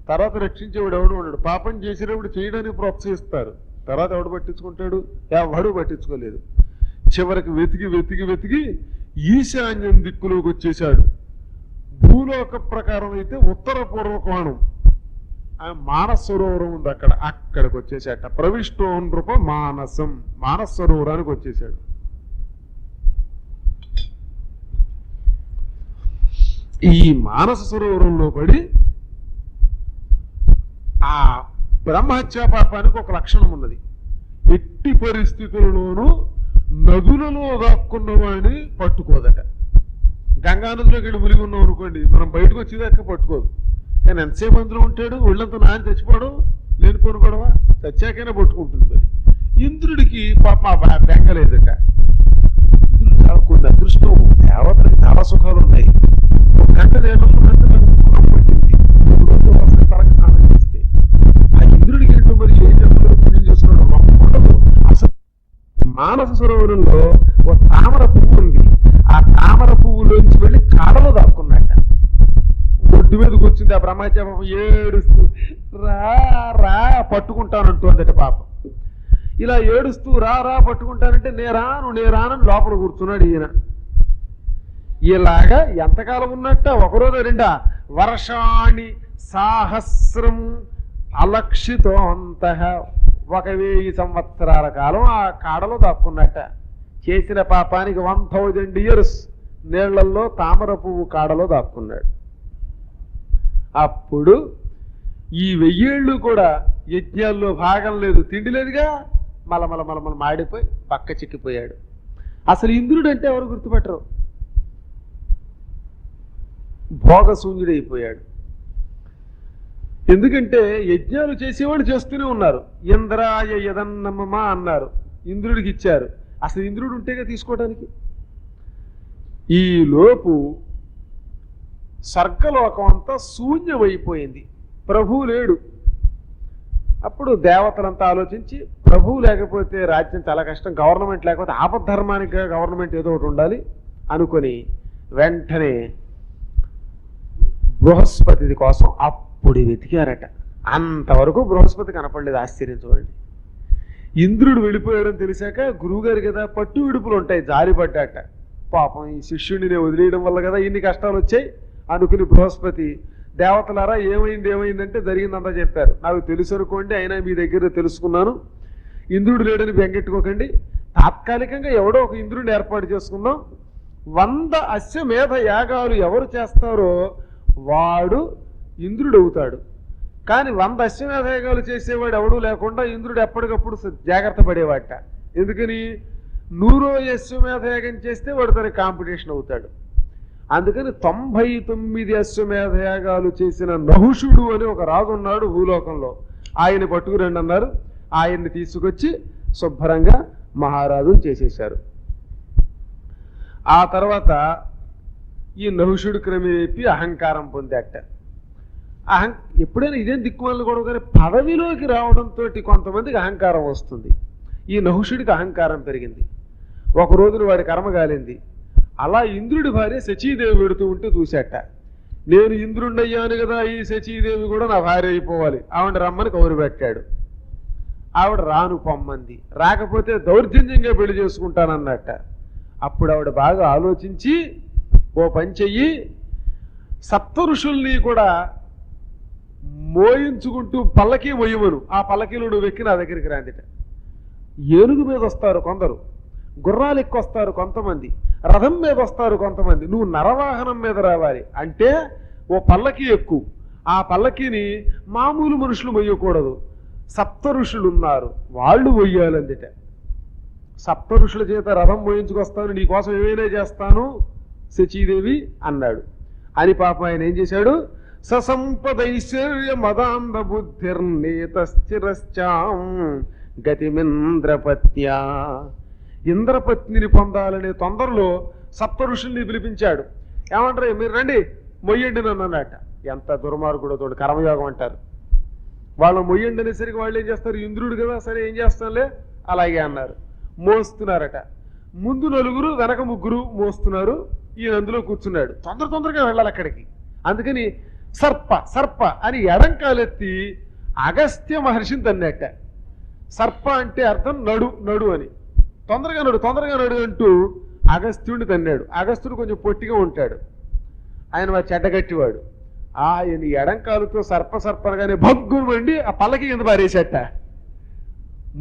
తర్వాత రక్షించేవాడు ఎవడు ఉండడు. పాపం చేసినప్పుడు చేయడానికి ప్రోత్సహిస్తారు, తర్వాత ఎవడు పట్టించుకుంటాడు? ఎవడు పట్టించుకోలేదు. చివరికి వెతికి ఈశాన్యం దిక్కులోకి వచ్చేశాడు. భూలోక ప్రకారం అయితే ఉత్తర పూర్వ కోణం మానస సరోవరం ఉంది, అక్కడికి వచ్చేసాట. ప్రవిష్టో నృప మానస సరోవరానికి వచ్చేసాడు. ఈ మానస సరోవరంలో పడి ఆ బ్రహ్మహత్యా పాపానికి ఒక లక్షణం ఉన్నది. ఎట్టి పరిస్థితుల్లోనూ నదులలో దాక్కున్న వాడిని పట్టుకోదట. గంగానదిలోకి వెళ్ళి మునిగి ఉన్నాం అనుకోండి, మనం బయటకు వచ్చేదాకా పట్టుకోదు. కానీ ఎంతసేపు అందులో ఉంటాడు, ఒళ్ళంతా నాని చచ్చిపోవడం లేనిపోను గొడవ, చచ్చాకైనా పట్టుకుంటుంది. మరి ఇంద్రుడికి పాప బెంగలేదట. ఇంద్రుడు చాలా కొన్ని అదృష్టం, దేవతలకి చాలా సుఖాలు ఉన్నాయి. ఒక గంట నేలలో పట్టింది, తనకు స్నానం చేస్తే ఆ ఇంద్రుడికి ఏంటో మరి ఏ జన్మలో పూజ చేస్తున్నాడు ఉండదు. అసలు మానస సరోవరంలో ఒక తామర పువ్వు ఉంది. ఆ తామర పువ్వులోంచి వెళ్ళి కాడలో దాక్కున్నట్ట. ఒడ్డు మీద కూర్చుంది ఆ బ్రహ్మహత్య పాపం ఏడుస్తూ, రా రా పట్టుకుంటానంటుందట పాపం. ఇలా ఏడుస్తూ రా రా పట్టుకుంటానంటే నేరానని లోపల కూర్చున్నాడు ఈయన. ఇలాగా ఎంతకాలం ఉన్నట్ట, ఒకరోజు రెండా, వర్షాణి సాహస్రం అలక్షితోంత, 1000 సంవత్సరాల కాలం ఆ కాడలో దాక్కున్నట్ట. చేసిన పాపానికి 1000 years నీళ్లల్లో తామర పువ్వు కాడలో దాక్కున్నాడు. అప్పుడు ఈ 1000 ఏళ్ళు కూడా యజ్ఞాల్లో భాగం లేదు, తిండి లేదుగా, మలమల మాడిపోయి పక్క చిక్కిపోయాడు. అసలు ఇంద్రుడు అంటే ఎవరు గుర్తుపట్టరు, భోగశూన్యుడైపోయాడు. ఎందుకంటే యజ్ఞాలు చేసేవాళ్ళు చేస్తూనే ఉన్నారు. ఇంద్రాయ యదన్నమ్మ అన్నారు, ఇంద్రుడికి ఇచ్చారు. అసలు ఇంద్రుడు ఉంటేగా తీసుకోవడానికి. ఈ లోపు స్వర్గలోకం అంతా శూన్యమైపోయింది, ప్రభువు లేడు. అప్పుడు దేవతలంతా ఆలోచించి, ప్రభువు లేకపోతే రాజ్యం చాలా కష్టం, గవర్నమెంట్ లేకపోతే ఆపద్ధర్మానికి గవర్నమెంట్ ఏదో ఒకటి ఉండాలి అనుకొని వెంటనే బృహస్పతి కోసం అప్పుడు వెతికారట. అంతవరకు బృహస్పతి కనపడలేదు. ఆశ్చర్యం చూడండి. ఇంద్రుడు వెళ్ళిపోయాడని తెలిసాక గురువుగారు కదా, పట్టు విడుపులు ఉంటాయి, జారిపడ్డాట. పాపం ఈ శిష్యుడిని వదిలేయడం వల్ల కదా ఇన్ని కష్టాలు వచ్చాయి అనుకుని బృహస్పతి, దేవతలారా ఏమైందంటే జరిగిందంతా చెప్పారు. నాకు తెలుసు అనుకోండి, అయినా మీ దగ్గర తెలుసుకున్నాను, ఇంద్రుడు లేడని బెంగెట్టుకోకండి, తాత్కాలికంగా ఎవడో ఒక ఇంద్రుడిని ఏర్పాటు చేసుకుందాం. 100 అశ్వమేధ యాగాలు ఎవరు చేస్తారో వాడు ఇంద్రుడు అవుతాడు. కానీ 100 అశ్వమేధ యాగాలు చేసేవాడు ఎవడూ లేకుండా ఇంద్రుడు ఎప్పటికప్పుడు జాగ్రత్త పడేవాట. ఎందుకని? 100 అశ్వమేధ యాగం చేస్తే వాడు తన కాంపిటీషన్ అవుతాడు. అందుకని 99 అశ్వమేధ యాగాలు చేసిన నహుషుడు అని ఒక రాజు ఉన్నాడు భూలోకంలో. ఆయన పట్టుకురండి అన్నారు. ఆయన్ని తీసుకొచ్చి శుభ్రంగా మహారాజును చేసేశారు. ఆ తర్వాత ఈ నహుషుడు క్రమేపి అహంకారం పొందాట. ఎప్పుడైనా ఇదేం దిక్కుమాలను కూడా, కానీ పదవిలోకి రావడంతో కొంతమందికి అహంకారం వస్తుంది. ఈ నహుషుడికి అహంకారం పెరిగింది. ఒక రోజున వాడి కర్మ కాలింది. అలా ఇంద్రుడి భార్య శచీదేవి పెడుతూ ఉంటే చూశాట. నేను ఇంద్రుడిని అయ్యాను కదా, ఈ శచీదేవి కూడా నా భార్య అయిపోవాలి, ఆవిడ రమ్మని కౌరు పెట్టాడు. ఆవిడ రాను పొమ్మంది. రాకపోతే దౌర్జన్యంగా పెళ్లి చేసుకుంటానన్నట్ట. అప్పుడు ఆవిడ బాగా ఆలోచించి, ఓ పని చెయ్యి, సప్త ఋషుల్ని కూడా మోయించుకుంటూ పల్లకి మొయ్యమను, ఆ పల్లకీలో నువ్వు ఎక్కి నా దగ్గరికి రాందిట. ఏనుగు మీద వస్తారు కొందరు, గుర్రాలు ఎక్కువస్తారు కొంతమంది, రథం మీద వస్తారు కొంతమంది, నువ్వు నరవాహనం మీద రావాలి. అంటే ఓ పల్లకి ఎక్కు, ఆ పల్లకిని మామూలు మనుషులు మొయ్యకూడదు, సప్త ఋషులు ఉన్నారు వాళ్ళు మొయ్యాలందిట. సప్త ఋషుల చేత రథం మోయించుకొస్తాను, నీకోసం ఏమైనా చేస్తాను శచీదేవి అన్నాడు. అని పాపం ఆయన ఏం చేశాడు, ససంపదైశ్వర్య మదాంధ బుద్ధిర్నేతశ్చిరశ్చాం గతిమింద్రపత్యా, ఇంద్రపత్నిని పొందాలనే తొందరలో సప్త ఋషుల్ని పిలిపించాడు. ఏమంటారు, మీరు రండి మొయ్యండి నన్ను అన్నట. ఎంత దుర్మార్గుడో తోడు, కర్మయోగం అంటారు. వాళ్ళు మొయ్యండి అనేసరికి వాళ్ళు ఏం చేస్తారు, ఇంద్రుడు కదా సరే ఏం చేస్తానులే అలాగే అన్నారు. మోస్తున్నారట. ముందు 4 వెనక 3 మోస్తున్నారు. ఈయన అందులో కూర్చున్నాడు. తొందరగా వెళ్ళాలి అక్కడికి. అందుకని సర్ప అని ఎడంకాలెత్తి అగస్త్య మహర్షిని తన్నట్ట. సర్ప అంటే అర్థం నడు అని. తొందరగా నడు అంటూ అగస్త్యుడిని తన్నాడు. అగస్త్యుడు కొంచెం పొట్టిగా ఉంటాడు, ఆయన చెడ్డగట్టివాడు. ఆయన ఎడంకాలుతో సర్పనగానే భగ్గును వండి ఆ పల్లకి కింద పారేసేట.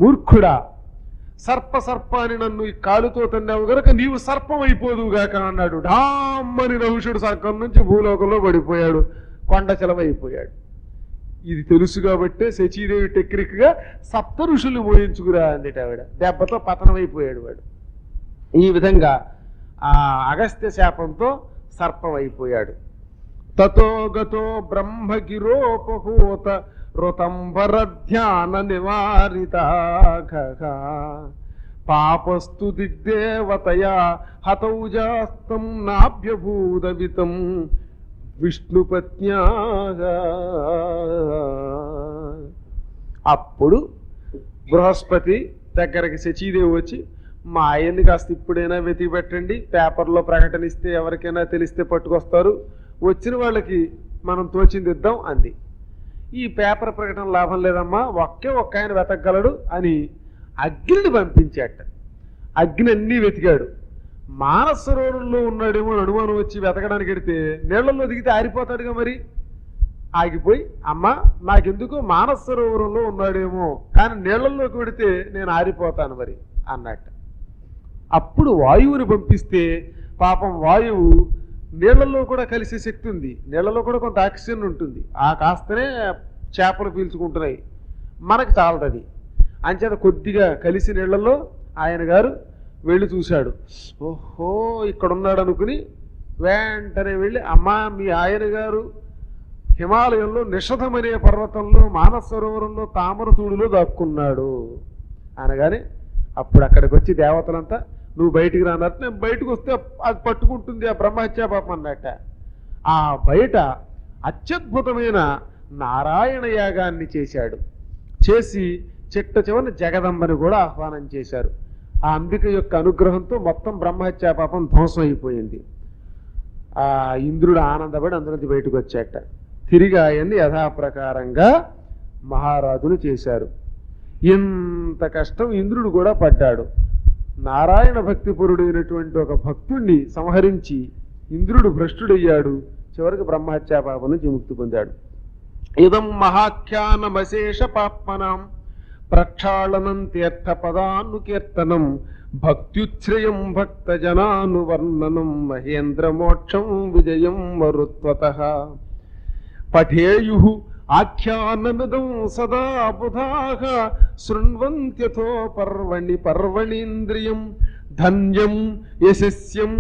మూర్ఖుడా, సర్ప అని నన్ను ఈ కాలుతో తన్నావు గనక నీవు సర్పం అయిపోదువుగాక అన్నాడు. ఢామ్మని నహుషుడు సర్కం నుంచి భూలోకంలో పడిపోయాడు, కొండ చెలవైపోయాడు. ఇది తెలుసు కాబట్టే శచీదేవి టెక్నిక్ గా సప్త ఋషులు మోయించుకురా అందిట ఆవిడ. దెబ్బతో పతనమైపోయాడు వాడు. ఈ విధంగా ఆ అగస్త్య శాపంతో సర్పం అయిపోయాడు. తతో గతో బ్రహ్మగిరోపహూత ఋతంబర ధ్యాన నివారిత పాపస్తు దిగ్దేవతయా హతౌజాస్తం నాభ్యభూదవితం విష్ణుపత్న్యా. అప్పుడు బృహస్పతి దగ్గరికి శచీదేవి వచ్చి, మా ఆయన్ని కాస్త ఇప్పుడైనా వెతికి పెట్టండి, పేపర్లో ప్రకటన ఇస్తే ఎవరికైనా తెలిస్తే పట్టుకొస్తారు, వచ్చిన వాళ్ళకి మనం తోచింది ఇద్దాం అంది. ఈ పేపర్ ప్రకటన లాభం లేదమ్మా, ఒక్క ఆయన వెతకగలడు అని అగ్నిని పంపించాట. అగ్ని అన్నీ వెతికాడు. మానస సరోవరంలో ఉన్నాడేమో అని అనుమానం వచ్చి వెతకడానికి వెడితే నీళ్లలో దిగితే ఆరిపోతాడుగా, మరి ఆగిపోయి అమ్మ నాకెందుకు మానస సరోవరంలో ఉన్నాడేమో కానీ నీళ్లలోకి వెడితే నేను ఆరిపోతాను మరి అన్నట్టు. అప్పుడు వాయువుని పంపిస్తే పాపం వాయువు నీళ్లలో కూడా కలిసే శక్తి ఉంది, నీళ్లలో కూడా కొంత ఆక్సిజన్ ఉంటుంది, ఆ కాస్తనే చేపలు పీల్చుకుంటున్నాయి, మనకు చాలదది. అంచేత కొద్దిగా కలిసి నీళ్లలో ఆయన గారు వెళ్ళి చూశాడు. ఓహో ఇక్కడున్నాడు అనుకుని వెంటనే వెళ్ళి అమ్మా మీ ఆయన గారు హిమాలయంలో నిషధమనే పర్వతంలో మానస సరోవరంలో తామరతూడులో దాక్కున్నాడు అనగానే అప్పుడు అక్కడికి వచ్చి దేవతలంతా నువ్వు బయటికి రానట్టు, నేను బయటకు వస్తే అది పట్టుకుంటుంది ఆ బ్రహ్మహత్యా పాపం అన్నట్ట. ఆ బయట అత్యద్భుతమైన నారాయణ యాగాన్ని చేశాడు. చేసి చిట్ట చివరిని జగదంబని కూడా ఆహ్వానం చేశారు. ఆ అంబిక యొక్క అనుగ్రహంతో మొత్తం బ్రహ్మహత్యా పాపం ధ్వంసం అయిపోయింది. ఆ ఇంద్రుడు ఆనందపడి అందులోంచి బయటకు వచ్చాట. తిరిగి ఆయన్ని యథాప్రకారంగా మహారాజులు చేశారు. ఇంత కష్టం ఇంద్రుడు కూడా పడ్డాడు. నారాయణ భక్తిపరుడైనటువంటి ఒక భక్తుణ్ణి సంహరించి ఇంద్రుడు భ్రష్టుడయ్యాడు. చివరికి బ్రహ్మహత్యా పాపం నుంచి ముక్తి పొందాడు. ఇదం మహాఖ్యానమశేష పాప్మనాం ప్రక్షాళనం తీర్థపదానుకీర్తనం భక్త్యుచ్ఛ్రయం భక్తజనానువర్ణనం మహేంద్రమోక్షం విజయం మరుత్వతః పఠేయుః ఆఖ్యానమిదం సదా బుధాః శృణ్వంత్యథో పర్వణి పర్వణీంద్రియం ధన్యం యశస్యం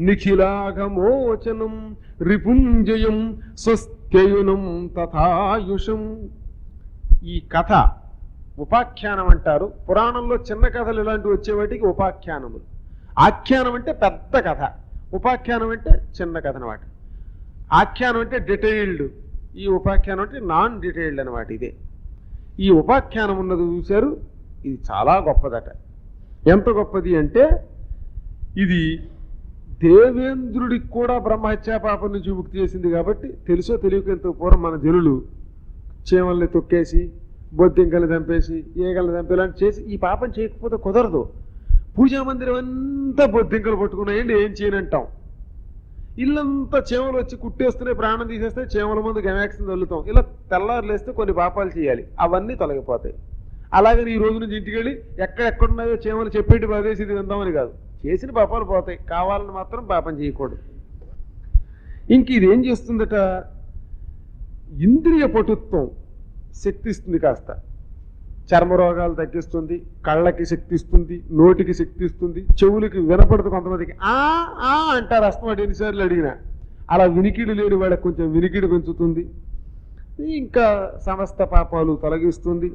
నిఖిలాఘమోచనం రిపుంజయం స్వస్థ్యయునం తథాయుషం. ఈ కథ ఉపాఖ్యానం అంటారు. పురాణంలో చిన్న కథలు ఇలాంటివి వచ్చేవాటికి ఉపాఖ్యానములు. ఆఖ్యానం అంటే పెద్ద కథ, ఉపాఖ్యానం అంటే చిన్న కథ అనమాట. ఆఖ్యానం అంటే డీటెయిల్డ్, ఈ ఉపాఖ్యానం అంటే నాన్ డీటెయిల్డ్ అనమాట. ఇదే ఈ ఉపాఖ్యానం ఉన్నది చూశారు. ఇది చాలా గొప్పదట. ఎంత గొప్పది అంటే ఇది దేవేంద్రుడికి కూడా బ్రహ్మహత్యా పాపం నుంచి ముక్తి చేసింది. కాబట్టి తెలుసో తెలియక ఎంతో పూర్వం మన జనులు చీమల్ని తొక్కేసి బొద్దింకల్ని చంపేసి ఏగల్ని చంపేలాంటి చేసి ఈ పాపం చేయకపోతే కుదరదు. పూజా మందిరం అంతా బొద్దింకలు పట్టుకున్నాయండి, ఏం చేయనంటాం. ఇల్లంతా చీమలు వచ్చి కుట్టేస్తున్నాయి, ప్రాణం తీసేస్తే చీమల ముందు గమాక్సిన్ చల్లుతాం. ఇలా తెల్లారులేస్తే కొన్ని పాపాలు చేయాలి, అవన్నీ తొలగిపోతాయి. అలాగని ఈ రోజు నుంచి ఇంటికి వెళ్ళి ఎక్కడెక్కడున్నాయో చీమలు చెప్పేటి బాధేసి ఇది విందామని కాదు, చేసిన పాపాలు పోతాయి. కావాలని మాత్రం పాపం చేయకూడదు. ఇంక ఇది ఏం చేస్తుందట, ఇంద్రియ పటుత్వం శక్తిస్తుంది, కాస్త చర్మరోగాలు తగ్గిస్తుంది, కళ్ళకి శక్తిస్తుంది, నోటికి శక్తిస్తుంది, చెవులకి వినపడదు. కొంతమందికి ఆ ఆ అంటారు, అస్తమాట ఎన్నిసార్లు అడిగినా. అలా వినికిడి లేని వాళ్ళకి కొంచెం వినికిడి పెంచుతుంది. ఇంకా సమస్త పాపాలు తొలగిస్తుంది,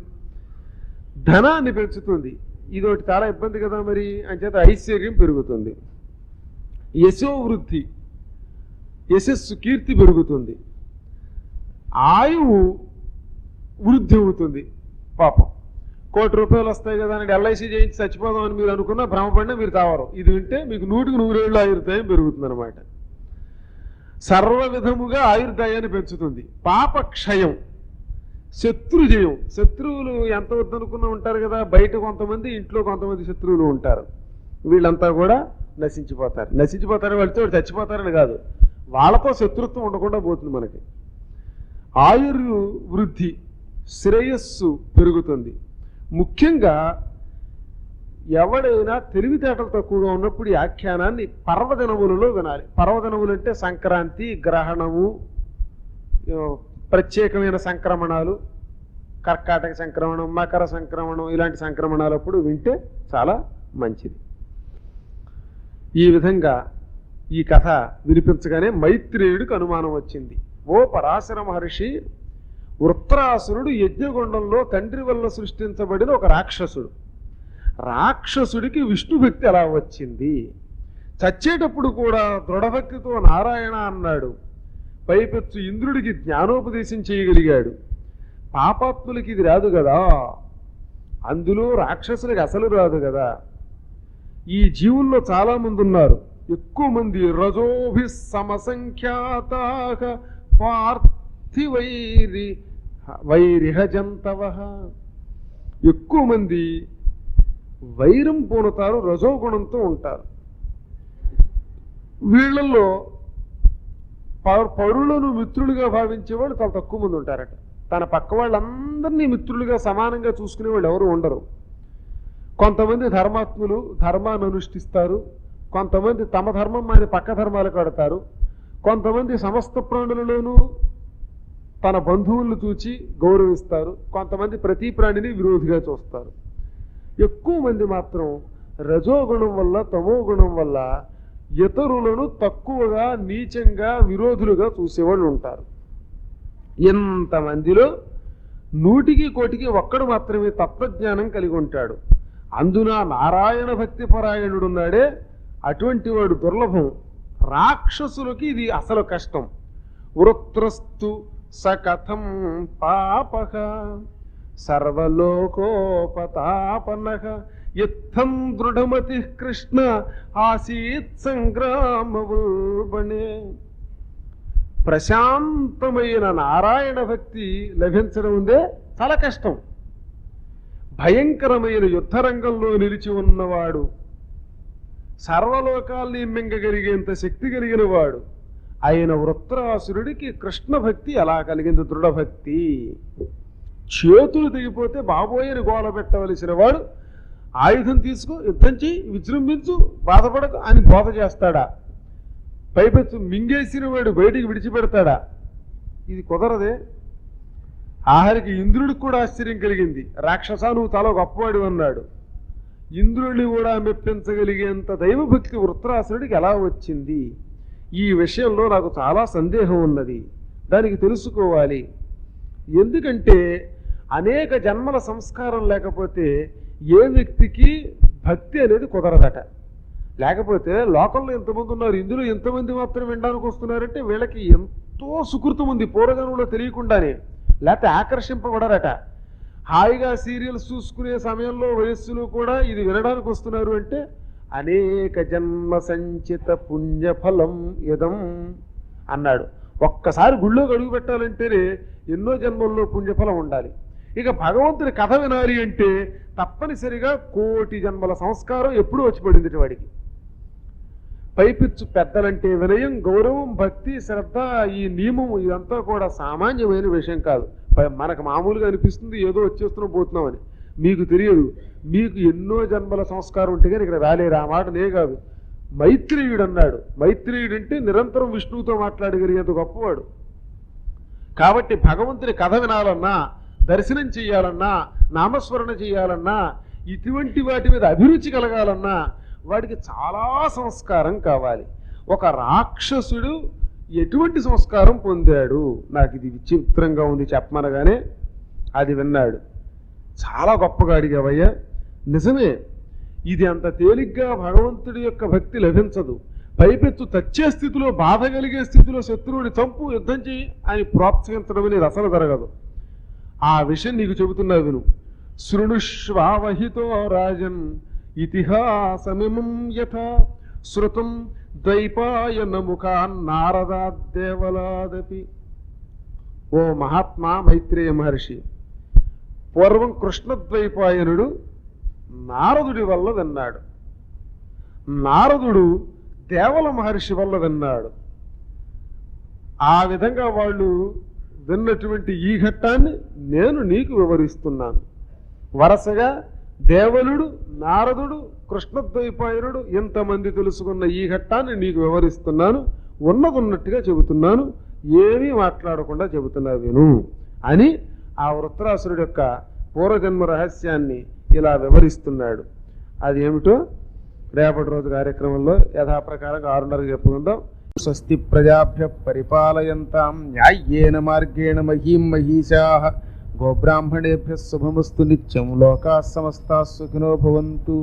ధనాన్ని పెంచుతుంది. ఇదొకటి చాలా ఇబ్బంది కదా మరి, అంచేత ఐశ్వర్యం పెరుగుతుంది, యశోవృద్ధి, యశస్సు కీర్తి పెరుగుతుంది, ఆయువు వృద్ధి అవుతుంది. పాపం ₹1,00,00,000 వస్తాయి కదా అని ఎల్ఐసి చేయించి చచ్చిపోదామని మీరు అనుకున్నా భ్రమపడినా మీరు తావరు. ఇది వింటే మీకు 100కి 100 ఆయుర్దాయం పెరుగుతుంది అనమాట. సర్వ విధముగా ఆయుర్దాయాన్ని పెంచుతుంది. పాపక్షయం, శత్రుజయం. శత్రువులు ఎంత వద్దనుకున్నా ఉంటారు కదా, బయట కొంతమంది, ఇంట్లో కొంతమంది శత్రువులు ఉంటారు. వీళ్ళంతా కూడా నశించిపోతారు. నశించిపోతారు వాళ్ళతో చచ్చిపోతారని కాదు, వాళ్ళతో శత్రుత్వం ఉండకుండా పోతుంది మనకి. ఆయుర్వృద్ధి, శ్రేయస్సు పెరుగుతుంది. ముఖ్యంగా ఎవడైనా తెలివితేటలు తక్కువగా ఉన్నప్పుడు ఈ ఆఖ్యానాన్ని పర్వదినములలో వినాలి. పర్వదినములు అంటే సంక్రాంతి, గ్రహణము, ప్రత్యేకమైన సంక్రమణాలు, కర్కాటక సంక్రమణం, మకర సంక్రమణం, ఇలాంటి సంక్రమణాలప్పుడు వింటే చాలా మంచిది. ఈ విధంగా ఈ కథ వినిపించగానే మైత్రేయుడికి అనుమానం వచ్చింది. ఓ పరాశర మహర్షి, వృత్రాసురుడు యజ్ఞగుండంలో తండ్రి వల్ల సృష్టించబడిన ఒక రాక్షసుడు. రాక్షసుడికి విష్ణు భక్తి ఎలా వచ్చింది? చచ్చేటప్పుడు కూడా దృఢభక్తితో నారాయణ అన్నాడు. పైపెచ్చు ఇంద్రుడికి జ్ఞానోపదేశం చేయగలిగాడు. పాపాత్ములకి ఇది రాదు కదా, అందులో రాక్షసులకి అసలు రాదు కదా. ఈ జీవుల్లో చాలా మంది ఉన్నారు. ఎక్కువ మంది రజోభి సమసంఖ్యాతాః పార్థివైరి వైరిహజంతవ. ఎక్కువ మంది వైరం పూనుతారు, రజోగుణంతో ఉంటారు. వీళ్ళల్లో పరులను మిత్రులుగా భావించేవాళ్ళు చాలా తక్కువ మంది ఉంటారట. తన పక్క వాళ్ళందరినీ మిత్రులుగా సమానంగా చూసుకునే వాళ్ళు ఎవరు ఉండరు. కొంతమంది ధర్మాత్ములు ధర్మాన్ని అనుష్ఠిస్తారు, కొంతమంది తమ ధర్మం మాని పక్క ధర్మాలు కడతారు, కొంతమంది సమస్త ప్రాణులలోనూ తన బంధువులను చూచి గౌరవిస్తారు, కొంతమంది ప్రతి ప్రాణిని విరోధిగా చూస్తారు. ఎక్కువ మంది మాత్రం రజోగుణం వల్ల తమో గుణం వల్ల ఇతరులను తక్కువగా నీచంగా విరోధులుగా చూసేవాళ్ళు ఉంటారు. ఇంతమందిలో 100కి 1 ఒక్కడు మాత్రమే తత్వజ్ఞానం కలిగి ఉంటాడు. అందున నారాయణ భక్తి పరాయణుడు ఉన్నాడే, అటువంటి వాడు దుర్లభం. రాక్షసులకి ఇది అసలు కష్టం. వృత్రస్తు సకథం పాపః సర్వలోకోపతాపనః ఇత్థం దృఢమతి కృష్ణ ఆసీత్ సంగ్రామవల్బణే. ప్రశాంతమైన నారాయణ భక్తి లభించడం ఉందే చాలా కష్టం. భయంకరమైన యుద్ధరంగంలో నిలిచి ఉన్నవాడు, సర్వలోకాల్ని మింగగలిగేంత శక్తి కలిగిన వాడు అయిన వృత్రాసురుడికి కృష్ణ భక్తి ఎలా కలిగింది? దృఢభక్తి. చేతులు తెగిపోతే బాబోయని గోల పెట్టవలసిన వాడు ఆయుధం తీసుకో, యుద్ధం చేయి, విజృంభించు, బాధపడకు అని బోధ చేస్తాడా? పైపెచ్చు మింగేసిన వాడు బయటికి విడిచిపెడతాడా? ఇది కుదరదే. ఆఖరికి ఇంద్రుడికి కూడా ఆశ్చర్యం కలిగింది. రాక్షస, నువ్వు చాలా గొప్పవాడు అన్నాడు. ఇంద్రుడిని కూడా మెప్పించగలిగేంత దైవభక్తి వృత్రాసురుడికి ఎలా వచ్చింది? ఈ విషయంలో నాకు చాలా సందేహం ఉన్నది, దానికి తెలుసుకోవాలి. ఎందుకంటే అనేక జన్మల సంస్కారం లేకపోతే ఏ వ్యక్తికి భక్తి అనేది కుదరదట. లేకపోతే లోకంలో ఎంతమంది ఉన్నారు, ఇందులో ఎంతమంది మాత్రం వినడానికి వస్తున్నారంటే వీళ్ళకి ఎంతో సుకృతం ఉంది పూర్వజన్మలో తెలియకుండానే, లేకపోతే ఆకర్షింపబడరట. హాయిగా సీరియల్స్ చూసుకునే సమయంలో వయస్సులో కూడా ఇది వినడానికి వస్తున్నారు అంటే అనేక జన్మ సంచిత పుణ్యఫలం ఇదం అన్నాడు. ఒక్కసారి గుళ్ళోకి అడుగు పెట్టాలంటేనే ఎన్నో జన్మల్లో పుణ్యఫలం ఉండాలి. ఇక భగవంతుని కథ వినాలి అంటే తప్పనిసరిగా 1,000,000 జన్మల సంస్కారం ఎప్పుడూ వచ్చి పడింది వాడికి. పైపిచ్చు పెద్దలంటే వినయం, గౌరవం, భక్తి, శ్రద్ధ, ఈ నియమం ఇదంతా కూడా సామాన్యమైన విషయం కాదు. మనకు మామూలుగా అనిపిస్తుంది ఏదో వచ్చేస్తున్నాం పోతున్నామని. మీకు తెలియదు, మీకు ఎన్నో జన్మల సంస్కారం ఉంటే కానీ ఇక్కడ రాలేరు. ఆ మాట నే కాదు. మైత్రేయుడు అన్నాడు. మైత్రేయుడు అంటే నిరంతరం విష్ణువుతో మాట్లాడగలిగేంత గొప్పవాడు. కాబట్టి భగవంతుని కథ వినాలన్నా, దర్శనం చేయాలన్నా, నామస్మరణ చేయాలన్నా, ఇటువంటి వాటి మీద అభిరుచి కలగాలన్నా వాడికి చాలా సంస్కారం కావాలి. ఒక రాక్షసుడు ఎటువంటి సంస్కారం పొందాడు? నాకు ఇది విచిత్రంగా ఉంది చెప్పమనగానే అది విన్నాడు. చాలా గొప్పగా అడిగావయ్యా. నిజమే, ఇది అంత తేలిగ్గా భగవంతుడి యొక్క భక్తి లభించదు. పైపెత్తు తచ్చే స్థితిలో, బాధ కలిగే స్థితిలో శత్రువుని చంపు, యుద్ధం చేయి అని ప్రోత్సహించడం అనేది అసలు జరగదు. ఆ విషయం నీకు చెబుతున్నా విను. శృణుష్వావహితో రాజన్ ఇతిహాసమిమం యథా శృతం ద్వైపాయన ముఖాన్ నారదాదేవలాదపి. ఓ మహాత్మా మైత్రేయ మహర్షి, పూర్వం కృష్ణద్వైపాయనుడు నారదుడి వల్ల విన్నాడు. నారదుడు దేవల మహర్షి వల్ల విన్నాడు. ఆ విధంగా వాళ్ళు విన్నటువంటి ఈ ఘట్టాన్ని నేను నీకు వివరిస్తున్నాను. వరుసగా దేవలుడు, నారదుడు, కృష్ణద్వైపాయనుడు ఇంతమంది తెలుసుకున్న ఈ ఘట్టాన్ని నీకు వివరిస్తున్నాను. ఉన్నదున్నట్టుగా చెబుతున్నాను, ఏమీ మాట్లాడకుండా చెబుతున్నా విను అని ఆ వృత్రాసురుడి యొక్క పూర్వజన్మ రహస్యాన్ని ఇలా వివరిస్తున్నాడు. అది ఏమిటో రేపటి రోజు కార్యక్రమంలో యథాప్రకారంగా 6:30 చెప్పుకుందాం. స్వస్తి ప్రజాభ్య పరిపాలయంతాం న్యాయ్యేన మార్గేణ మహీం మహీషాః గోబ్రాహ్మణేభ్యः శుభమస్తు నిత్యం. లోకాః సమస్తాః సుఖినో భవంతు.